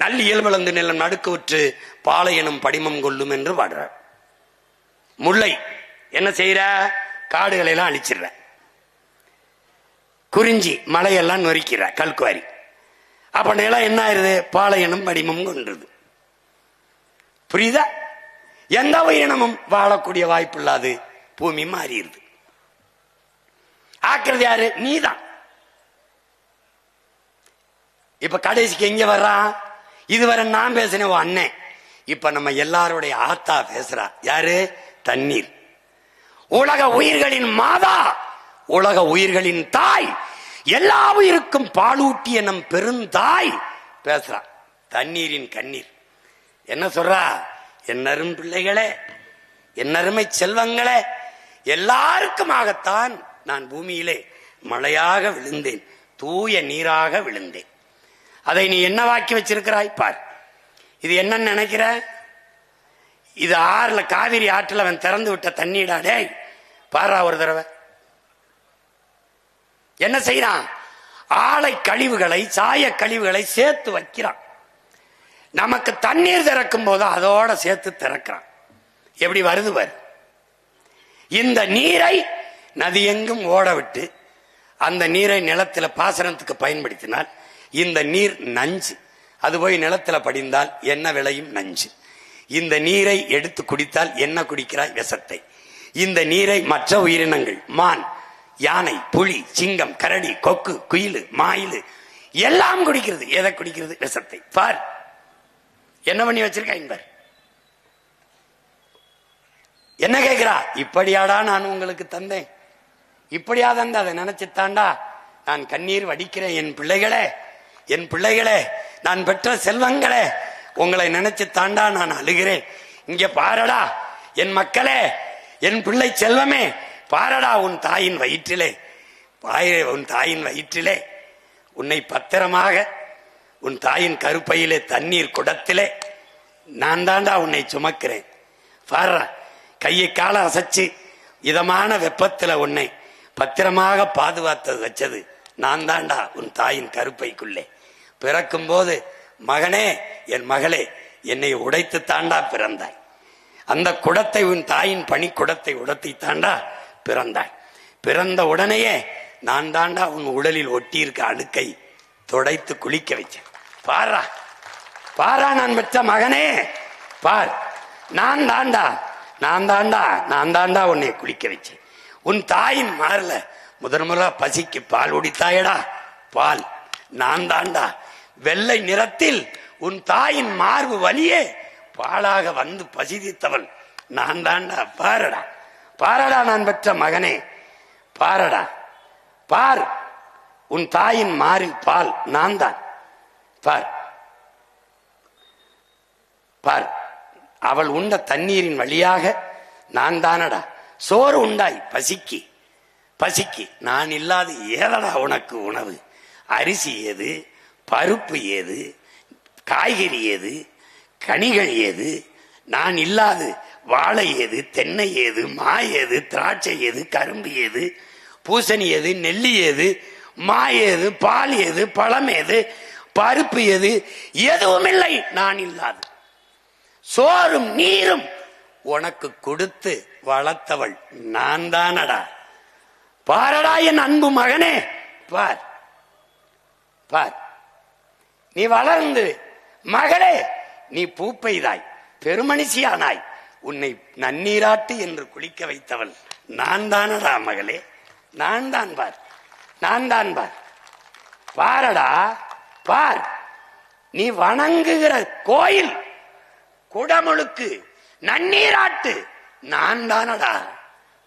நல்ல இயல்பளந்து நிலம் நடுக்குவிற்று பாலை எனும் படிமம் கொள்ளும் என்று பாடுறார். முல்லை என்ன செய்யற? காடுகளை எல்லாம் அழிச்சிடுற. குறிஞ்சி மலையெல்லாம் நொறுக்கிற, கல்குவாரி. அப்ப நிலம் என்ன ஆயிருது? பாலை எனும் படிமம் கொன்றது. புரியுதா? எந்த உயிரினமும் வாழக்கூடிய வாய்ப்பு இல்லாது பூமி மாறிடுது. ஆக்குறது யாரு? நீதான். இப்ப கடைசிக்கு எங்க வர்றான்? இதுவரை நான் பேசினேன் அண்ணன், இப்ப நம்ம எல்லாருடைய ஆத்தா பேசுறா. யாரு? தண்ணீர். உலக உயிர்களின் மாதா, உலக உயிர்களின் தாய், எல்லா உயிருக்கும் பாலூட்டிய நம் பெருந்தாய் பேசுறா. தண்ணீரின் கண்ணீர் என்ன சொல்றா? என்னரும் பிள்ளைகளே, என்னருமை செல்வங்களே, எல்லாருக்குமாகத்தான் நான் பூமியிலே மழையாக விழுந்தேன், தூய நீராக விழுந்தேன். அதை நீ என்னவாக்கி வச்சிருக்கிறாய் பார். இது என்ன நினைக்கிற? இது ஆறுல, காவிரி ஆற்றில் அவன் திறந்து விட்ட தண்ணீடாடே. பாரா ஒரு தடவை என்ன செய்யறான்? ஆலை கழிவுகளை, சாய கழிவுகளை சேர்த்து வைக்கிறான். நமக்கு தண்ணீர் திறக்கும் போது அதோட சேர்த்து திறக்கிறான். எப்படி வருது பாரு. இந்த நீரை நதி எங்கும் ஓட விட்டு அந்த நீரை நிலத்தில் பாசனத்துக்கு பயன்படுத்தினால் இந்த நீர் நஞ்சு. அது போய் நிலத்தில் படிந்தால் என்ன விளையும்? நஞ்சு. இந்த நீரை எடுத்து குடித்தால் என்ன குடிக்கிறாய்? விஷத்தை. இந்த நீரை மற்ற உயிரினங்கள், மான், யானை, புலி, சிங்கம், கரடி, கொக்கு, குயில், மாயிலு எல்லாம் குடிக்கிறது. எதை குடிக்கிறது? விஷத்தை. பார் என்ன பண்ணி வச்சிருக்காங்க. என்ன கேட்கிறா? இப்படியாடா நான் உங்களுக்கு தந்தேன், இப்படியா தந்த, அதை நினைச்சுத்தாண்டா நான் கண்ணீர் வடிக்கிறேன். என் பிள்ளைகளே, என் பிள்ளைகளே, நான் பெற்ற செல்வங்களே, உங்களை நினைச்சு தாண்டா நான் அழுகிறேன். இங்க பாரடா என் மக்களே, என் பிள்ளை செல்வமே, பாரடா உன் தாயின் வயிற்றிலே, உன் தாயின் வயிற்றிலே உன்னை பத்திரமாக உன் தாயின் கருப்பையிலே தண்ணீர் குடத்திலே நான் தாண்டா உன்னை சுமக்கிறேன். பாரா, கையை கால அசைச்சு இதமான வெப்பத்துல உன்னை பத்திரமாக பாதுகாத்தது வச்சது நான் தாண்டா உன் தாயின் கருப்பைக்குள்ளே. பிறக்கும் போது மகனே, என் மகளே, என்னை உடைத்து தாண்டா பிறந்தாய். அந்த குடத்தை, உன் தாயின் பனி குடத்தை உடத்தை தாண்டா பிறந்தாய். பிறந்த உடனேயே நான் தாண்டா உன் உடலில் ஒட்டி இருக்க அழுக்கை துடைத்து குளிக்க வச்சேன். பாரா, பாரா நான் பெற்ற மகனே, பார், நான் தாண்டா உன்னை குளிக்க வச்சேன். உன் தாயின் மாறல முதன்முறை பசிக்கு பால் உடித்தாயடா, பால் நான் தாண்டா. வெள்ளை நிறத்தில் உன் தாயின் மார்பு வலியே பாலாக வந்து பசிதித்தவள் நான் தாண்டா. பாரடா, பாரடா நான் பெற்ற மகனே, பாரடா, பார், உன் தாயின் மாறில் பால் நான் தான். பார், பார், அவள் உண்ட தண்ணீரின் வழியாக நான் தானடா சோறு உண்டாய் பசிக்கு. பசிக்கு நான் இல்லாது ஏதடா உனக்கு உணவு? அரிசி ஏது, பருப்பு ஏது, காய்கறி ஏது, கனிகள் ஏது? நான் இல்லாது வாழை ஏது, தென்னை ஏது, மா ஏது, திராட்சை ஏது, கரும்பு ஏது, பூசணி ஏது, நெல்லி ஏது, மா ஏது, பால் ஏது, பழம் ஏது, பருப்பு எது? எதுவும் இல்லை நான் இல்லாது. சோறும் நீரும் உனக்கு கொடுத்து வளர்த்தவள் நான் தானடா. பாரடா என் அன்பு மகனே, பார் பார், நீ வளர்ந்து மகளே நீ பூப்பெய்தாய், பெருமனுஷியானாய், உன்னை நன்னீராட்டு என்று குளிக்க வைத்தவள் நான் தானடா மகளே, நான் தான் பார், நான் தான் பார். பாரடா பார், நீ வணங்குகிற கோயில் குடமுழுக்கு நன்னீராட்டு நான் தானடா.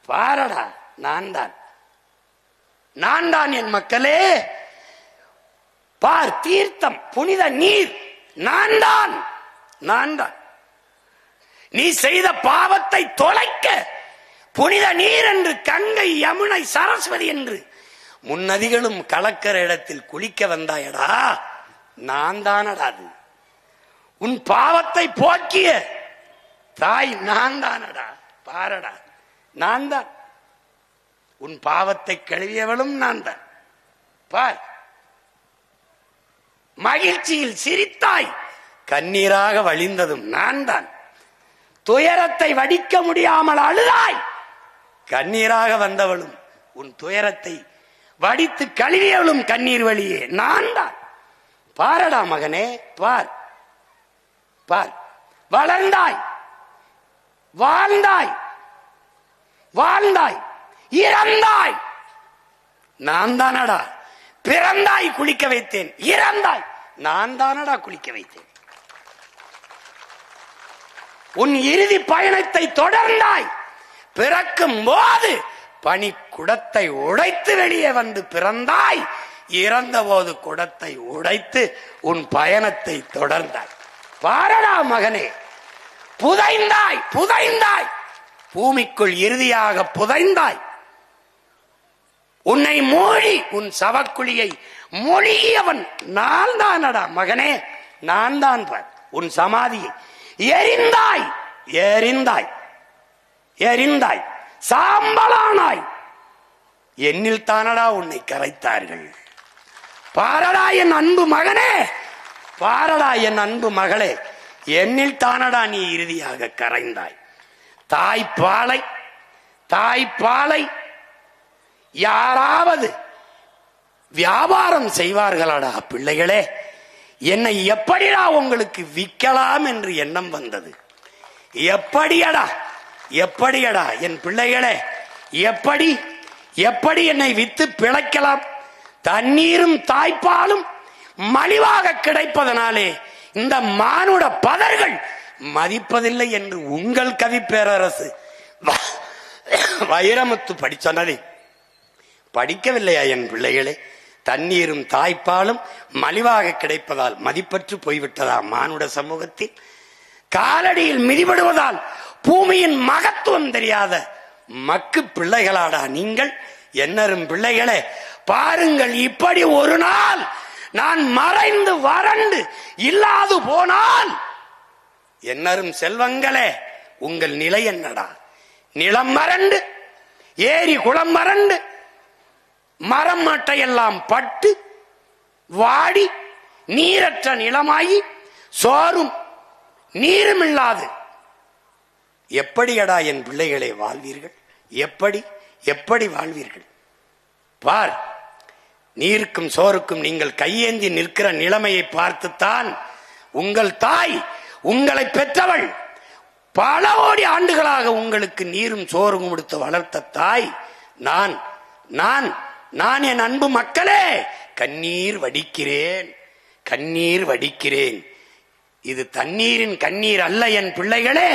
பாரடா, நான் தான், நான் தான் என் மக்களே. பார், தீர்த்தம் புனித நீர் நான் தான், நான் தான். நீ செய்த பாவத்தை தொலைக்க புனித நீர் என்று கங்கை யமுனை சரஸ்வதி என்று முன்னதிகளும் கலக்கிற இடத்தில் குளிக்க வந்தாயடா, நான் தானடா. அது உன் பாவத்தை போக்கிய தாய் நான் தானடா. பாரடா, நான் தான். உன் பாவத்தை கழுவியவளும் நான் தான். பார், மகிழ்ச்சியில் சிரித்தாய், கண்ணீராக வழிந்ததும் நான் தான். துயரத்தை வடிக்க முடியாமல் அழுதாய், கண்ணீராக வந்தவளும் உன் துயரத்தை வடித்து கழுவியவளும் கண்ணீர் வழியே நான் தான். பாரடா மகனே, பார் பார், வளர்ந்தாய், வாழ்ந்தாய், வாழ்ந்தாய், இறந்தாய், நான் தானடா. பிறந்தாய், குளிக்க வைத்தேன், இறந்தாய், நான் தானடா குளிக்க வைத்தேன். உன் இறுதி பயணத்தை தொடர்ந்தாய், பிறக்கும் போது பனி குடத்தை உடைத்து வெளியே வந்து பிறந்தாய், இறந்த போது குடத்தை உடைத்து உன் பயணத்தை தொடர்ந்தாய். பாரடா மகனே, புதைந்தாய், புதைந்தாய், பூமிக்குள் இறுதியாக புதைந்தாய். உன்னை மூழ்கி உன் சவக்குழியை மொழியவன் நான் தானடா மகனே, நான் தான். பார், உன் சமாதியை எரிந்தாய், எரிந்தாய், எரிந்தாய், சாம்பலானாய், என்னில் தானடா உன்னை கரைத்தார்கள். பாரடா என் அன்பு மகனே, பாரடா என் அன்பு மகளே, என்னில் தானடா நீ இறுதியாக கரைந்தாய். தாய்ப்பாலை, தாய்ப்பாலை யாராவது வியாபாரம் செய்வார்களாடா பிள்ளைகளே? என்னை எப்படிடா உங்களுக்கு விற்கலாம் என்று எண்ணம் வந்தது? எப்படியடா, எப்படியடா என் பிள்ளைகளே, எப்படி எப்படி என்னை வித்து பிழைக்கலாம்? தண்ணீரும் தாய்ப்பாலும் மலிவாக கிடைப்பதனாலே இந்த மானுட பதர்கள் மதிப்பதில்லை என்று உங்கள் கவி பேரரசு வைரமுத்து படிச்சொன்னதை படிக்கவில்லையா என் பிள்ளைகளே? தண்ணீரும் தாய்ப்பாலும் மலிவாக கிடைப்பதால் மதிப்பற்று போய்விட்டதா மானுட சமூகத்தில்? காலடியில் மிதிபடுவதால் பூமியின் மகத்துவம் தெரியாத மக்கு பிள்ளைகளாடா நீங்கள்? என்னரும் பிள்ளைகளே, பாருங்கள், இப்படி ஒரு நாள் நான் மறைந்து வறண்டு இல்லாது போனால் என்னரும் செல்வங்களே, உங்கள் நிலை என்னடா? நிலம் மறண்டு, ஏரி குளம் மறண்டு, மரம் மட்டையெல்லாம் பட்டு வாடி நீரற்ற நிலமாகி சோறும் நீரும் இல்லாது எப்படியடா என் பிள்ளைகளை வாழ்வீர்கள்? எப்படி எப்படி வாழ்வீர்கள்? பார், நீருக்கும் சோறுக்கும் நீங்கள் கையேந்தி நிற்கிற நிலைமையை பார்த்துத்தான் உங்கள் தாய், உங்களை பெற்றவள், பல கோடி ஆண்டுகளாக உங்களுக்கு நீரும் சோறும் கொடுத்து வளர்த்த தாய் நான் நான் நான் என் அன்பு மக்களே, கண்ணீர் வடிக்கிறேன், கண்ணீர் வடிக்கிறேன். இது தண்ணீரின் கண்ணீர் அல்ல என் பிள்ளைகளே,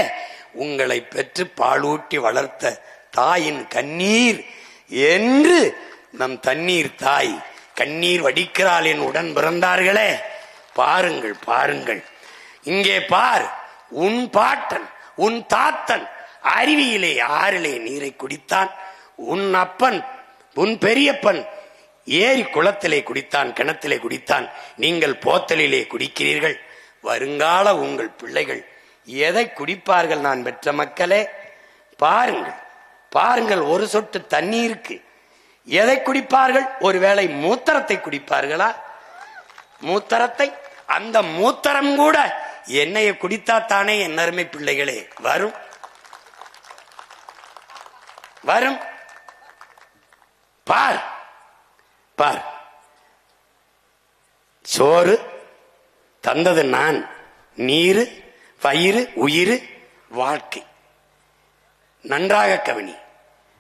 உங்களை பெற்று பாலூட்டி வளர்த்த தாயின் கண்ணீர் என்று நம் தண்ணீர் தாய் கண்ணீர் வடிக்கிறாள் என் உடன் பிறந்தார்களே. பாருங்கள், பாருங்கள், இங்கே பார், உன் பாட்டன் உன் தாத்தன் அருவியிலே ஆறிலே நீரை குடித்தான், உன் அப்பன் உன் பெரியப்பன் ஏரி குளத்திலே குடித்தான், கிணத்திலே குடித்தான், நீங்கள் போத்தலிலே குடிக்கிறீர்கள். வருங்கால உங்கள் பிள்ளைகள் எதை குடிப்பார்கள்? நான் பெற்ற மக்களே, பாருங்கள், பாருங்கள், ஒரு சொட்டு தண்ணீருக்கு எதை குடிப்பார்கள்? ஒருவேளை மூத்திரத்தை குடிப்பார்களா? மூத்தரத்தை, அந்த மூத்தரம் கூட என்னைய குடித்தாத்தானே என் அருமை பிள்ளைகளே வரும். வரும். பார் பார், சோறு தந்தது நான், நீரு, வயிறு, உயிர், வாழ்க்கை. நன்றாக கவனி,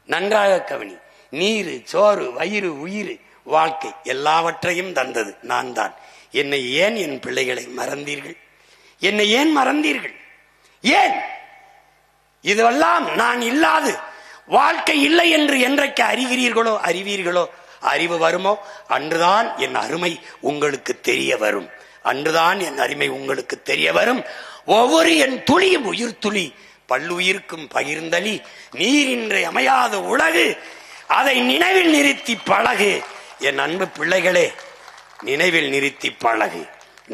நன்றாக கவனி. நீரு, சோறு, வயிறு, உயிர், வாழ்க்கை எல்லாவற்றையும் தந்தது நான் தான். என்னை ஏன் என் பிள்ளைகளை மறந்தீர்கள்? என்னை ஏன் மறந்தீர்கள்? ஏன்? இதெல்லாம் நான் இல்லாது வாழ்க்கை இல்லை என்று என்றைக்கு அறிகிறீர்களோ, அறிவீர்களோ, அறிவு வருமோ அன்றுதான் என் அருமை உங்களுக்கு தெரிய வரும். அன்றுதான் என் அருமை உங்களுக்கு தெரிய வரும். ஒவ்வொரு என் துளியும் உயிர் துளி, பல்லுயிர்க்கும் பகிர்ந்தளி, நீரின்றி அமையாத உலகு, அதை நினைவில் நிறுத்தி பழகு. என் அன்பு பிள்ளைகளே, நினைவில் நிறுத்தி பழகு,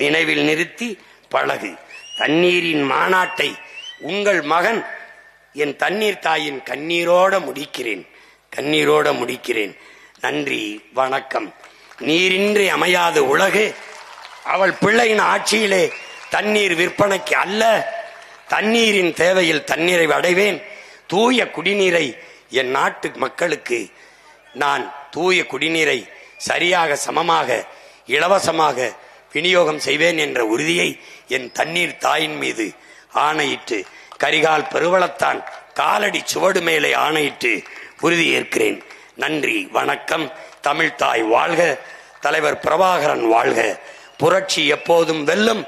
நினைவில் நிறுத்தி பழகு. தண்ணீரின் மாநாட்டை உங்கள் மகன் என் தண்ணீர் தாயின் கண்ணீரோட முடிக்கிறேன், கண்ணீரோட முடிக்கிறேன். நன்றி, வணக்கம். நீரின்றி அமையாத உலகு, அவள் பிள்ளையின் ஆட்சியிலே தண்ணீர் விற்பனைக்கு அல்ல, தண்ணீரின் தேவையில் தண்ணீரை அடைவேன். தூய குடிநீரை என் நாட்டு மக்களுக்கு நான் தூய குடிநீரை சரியாக, சமமாக, இலவசமாக விநியோகம் செய்வேன் என்ற உறுதியை என் தண்ணீர் தாயின் மீது ஆணையிட்டு, கரிகால் பெருவளத்தான் காலடி சுவடு மேலே ஆணையிட்டு உறுதி ஏற்கிறேன். நன்றி, வணக்கம். தமிழ் தாய் வாழ்க, தலைவர் பிரபாகரன் வாழ்க. புரட்சி எப்போதும் வெல்லும்.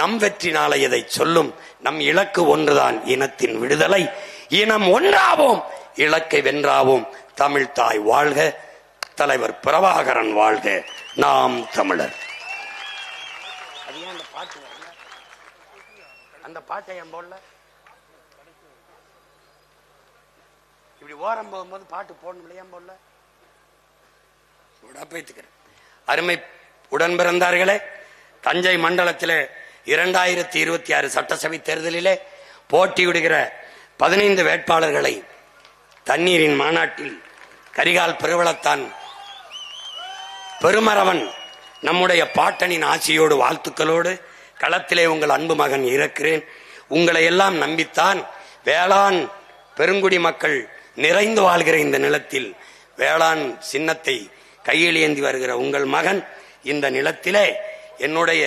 நம் வெற்றி நாளை எதை சொல்லும். நம் இலக்கு ஒன்றுதான், இனத்தின் விடுதலை. இனம் ஒன்றாவோம், இலக்கை வென்றாவோம். தமிழ் தாய் வாழ்க, தலைவர் பிரபாகரன் வாழ்க. நாம் தமிழர். அந்த பாட்டை என் போடல, இப்படி ஓரம் போகும்போது பாட்டு போடணும் இல்லையா? போடல, பேத்துக்கிறேன். அருமை உடன் பிறந்தார்களே, தஞ்சை மண்டலத்திலே 2026 சட்டசபை தேர்தலிலே போட்டியிடுகிற 15 வேட்பாளர்களை தண்ணீரின் மாநாட்டில் கரிகால் பெருவளத்தான் பெருமரவன் நம்முடைய பாட்டனின் ஆட்சியோடு வாழ்த்துக்களோடு களத்திலே உங்கள் அன்பு மகன் இருக்கிறேன். உங்களை எல்லாம் நம்பித்தான் வேளாண் பெருங்குடி மக்கள் நிறைந்து வாழ்கிற இந்த நிலத்தில் வேளாண் சின்னத்தை கையில் ஏந்தி வருகிற உங்கள் மகன் இந்த நிலத்திலே என்னுடைய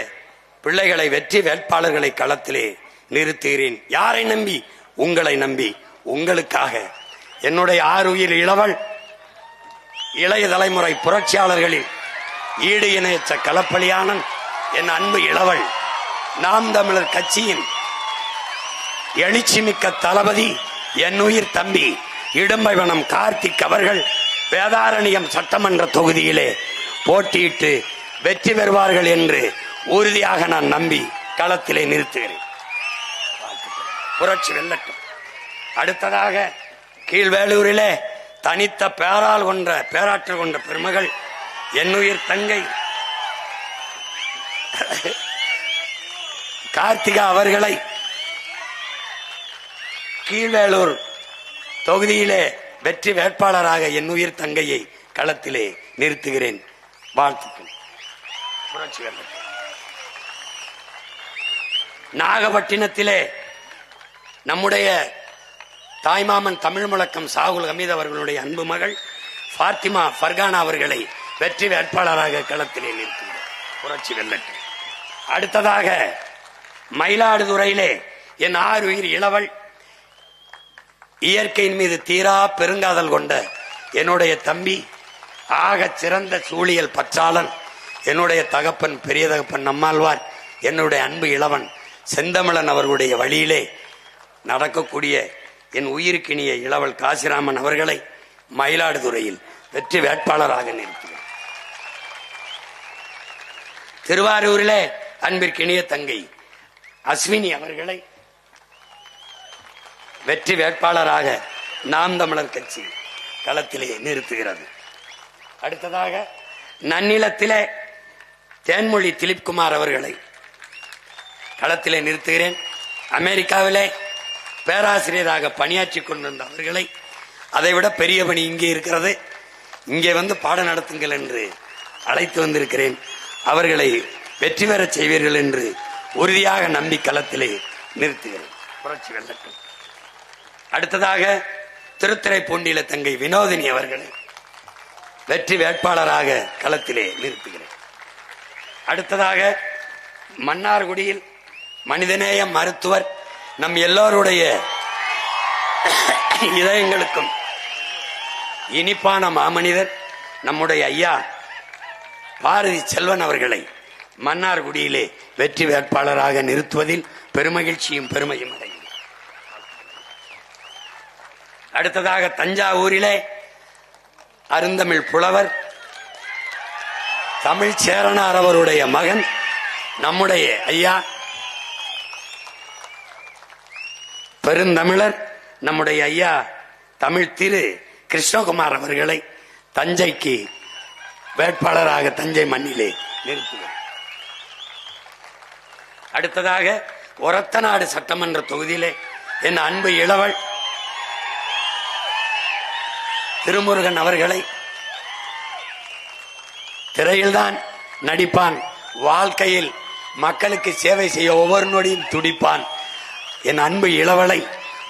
பிள்ளைகளை, வெற்றி வேட்பாளர்களை களத்திலே நிறுத்துகிறேன். யாரை நம்பி? உங்களை நம்பி, உங்களுக்காக. என்னுடைய ஆறுயிர் இளவல், இளைய தலைமுறை புரட்சியாளர்களில் ஈடு இணையற்ற களப்பலியானன் என் அன்பு இளவல், நாம் தமிழர் கட்சியின் எழுச்சிமிக்க தளபதி, என் உயிர் தம்பி இடும்பைவனம் கார்த்திக் அவர்கள் வேதாரண்யம் சட்டமன்ற தொகுதியிலே போட்டியிட்டு வெற்றி பெறுவார்கள் என்று உறுதியாக நான் நம்பி களத்திலே நிறுத்துகிறேன். புரட்சி வெல்லட்டும். அடுத்ததாக கீழ்வேலூரிலே தனித்த பேராற்றல் கொண்ட பெருமகள் என்னுயிர் தங்கை கார்த்திகா அவர்களை கீழ்வேலூர் தொகுதியிலே வெற்றி வேட்பாளராக என்னுயிர் தங்கையை களத்திலே நிறுத்துகிறேன். வாழ்த்துக்கள். புரட்சி வெல்லட்டும். நாகப்பட்டினத்திலே நம்முடைய தாய்மாமன் தமிழ் முழக்கம் சாகுல் ஹமீத் அவர்களுடைய அன்பு மகள் ஃபாத்திமா ஃபர்கானா அவர்களை வெற்றி வேட்பாளராக களத்திலே நிறுத்துகிறார். புரட்சி வெல்லட்டும். அடுத்ததாக மயிலாடுதுறையிலே என் ஆறுயிர் இளவல், இயற்கையின் மீது தீரா பெருங்காதல் கொண்ட என்னுடைய தம்பி, ஆக சிறந்த சூழியல் பற்றாளன், என்னுடைய தகப்பன், பெரிய தகப்பன் நம்மாழ்வார், என்னுடைய அன்பு இளவன் செந்தமிழன் அவர்களுடைய வழியிலே நடக்கக்கூடிய என் உயிருக்கினிய இளவல் காசிராமன் அவர்களை மயிலாடுதுறையில் வெற்றி வேட்பாளராக நிறுத்துகிறேன். திருவாரூரிலே அன்பிற்கினிய தங்கை அஸ்வினி அவர்களை வெற்றி வேட்பாளராக நாம் தமிழர் கட்சி களத்திலே நிறுத்துகிறது. அடுத்ததாக நன்னிலத்திலே தேன்மொழி திலீப்குமார் அவர்களை களத்திலே நிறுத்துகிறேன். அமெரிக்காவிலே பேராசிரியராக பணியாற்றி கொண்டிருந்த அவர்களை, அதைவிட பெரிய பணி இங்கே இருக்கிறது, இங்கே வந்து பாடம் நடத்துங்கள் என்று அழைத்து வந்திருக்கிறேன். அவர்களை வெற்றி பெறச் செய்வீர்கள் என்று உறுதியாக நம்பி களத்திலே நிறுத்துகிறேன். புரட்சி வெள்ளட்டும். அடுத்ததாக திருத்துறைப்பூண்டியில தங்கை வினோதினி அவர்களை வெற்றி வேட்பாளராக களத்திலே நிறுத்துகிறேன். அடுத்ததாக மன்னார்குடியில் மனிதநேய மருத்துவர், நம் எல்லோருடைய இதயங்களுக்கும் இனிப்பான மாமனிதர் நம்முடைய ஐயா பாரதி செல்வன் அவர்களை மன்னார்குடியிலே வெற்றி வேட்பாளராக நிறுத்துவதில் பெருமகிழ்ச்சியும் பெருமையும் அடைகிறேன். அடுத்ததாக தஞ்சாவூரிலே அருந்தமிழ் புலவர் தமிழ் சேரனார் அவருடைய மகன் நம்முடைய ஐயா பெருந்தமிழர் நம்முடைய ஐயா தமிழ் திரு கிருஷ்ணகுமார் அவர்களை தஞ்சைக்கு வேட்பாளராக தஞ்சை மண்ணிலே நிறுத்துகிறேன். அடுத்ததாக ஒரத்தநாடு சட்டமன்ற தொகுதியிலே என் அன்பு இளவல் திருமுருகன் அவர்களை, திரையில்தான் நடிப்பான், வாழ்க்கையில் மக்களுக்கு சேவை செய்ய ஒவ்வொரு நொடியும் துடிப்பான், என் அன்பு இளவலை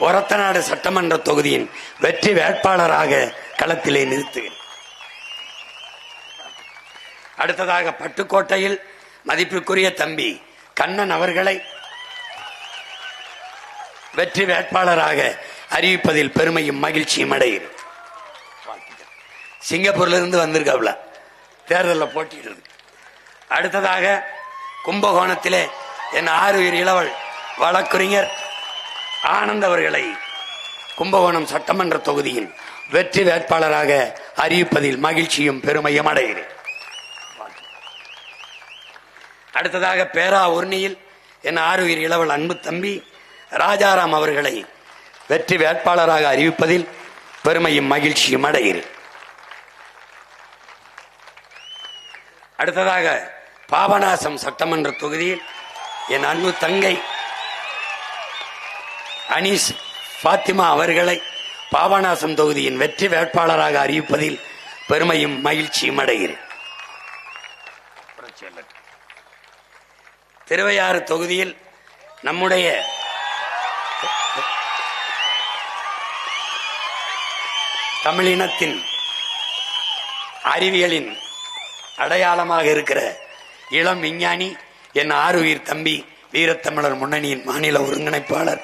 ஒரத்தநாடு சட்டமன்ற தொகுதியின் வெற்றி வேட்பாளராக களத்திலே நிறுத்துகிறேன். அடுத்ததாக பட்டுக்கோட்டையில் மதிப்பிற்குரிய தம்பி கண்ணன் அவர்களை வெற்றி வேட்பாளராக அறிவிப்பதில் பெருமையும் மகிழ்ச்சியும் அடைகிறேன். சிங்கப்பூர்ல இருந்து வந்திருக்காப்ல தேர்தலில் போட்டியிடுறது. அடுத்ததாக கும்பகோணத்திலே என் ஆறுயிர் இளவல் வழக்குரைஞர் ஆனந்த் அவர்களை கும்பகோணம் சட்டமன்ற தொகுதியின் வெற்றி வேட்பாளராக அறிவிப்பதில் மகிழ்ச்சியும் பெருமையும் அடைகிறேன். அடுத்ததாக பேரா உர்ணியில் என் ஆறுயிர் இளவல் அன்பு தம்பி ராஜாராம் அவர்களை வெற்றி வேட்பாளராக அறிவிப்பதில் பெருமையும் மகிழ்ச்சியும் அடைகிறேன். அடுத்ததாக பாபநாசம் சட்டமன்ற தொகுதியில் என் அன்பு தங்கை அனீஸ் பாத்திமா அவர்களை பாபநாசம் தொகுதியின் வெற்றி வேட்பாளராக அறிவிப்பதில் பெருமையும் மகிழ்ச்சியும் அடைகிறேன். திருவையாறு தொகுதியில் நம்முடைய தமிழினத்தின் அறிவியலின் அடையாளமாக இருக்கிற இளம் விஞ்ஞானி என் ஆறுயிர் தம்பி வீரத்தமிழர் முன்னணியின் மாநில ஒருங்கிணைப்பாளர்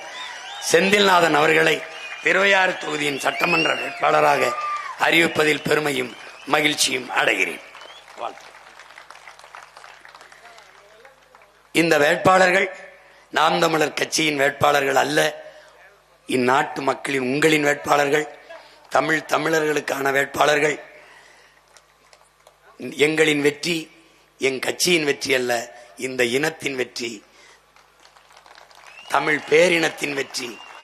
செந்தில்நாதன் அவர்களை திருவையாறு தொகுதியின் சட்டமன்ற வேட்பாளராக அறிவிப்பதில் பெருமையும் மகிழ்ச்சியும் அடைகிறேன். இந்த வேட்பாளர்கள் நாம் தமிழர் கட்சியின் வேட்பாளர்கள் அல்ல, இந்நாட்டு மக்களின் உங்களின் வேட்பாளர்கள், தமிழர்களுக்கான வேட்பாளர்கள். எங்களின் வெற்றி என் கட்சியின் வெற்றி அல்ல, இந்த இனத்தின் வெற்றி, தமிழ் பேரினத்தின் வெற்றி,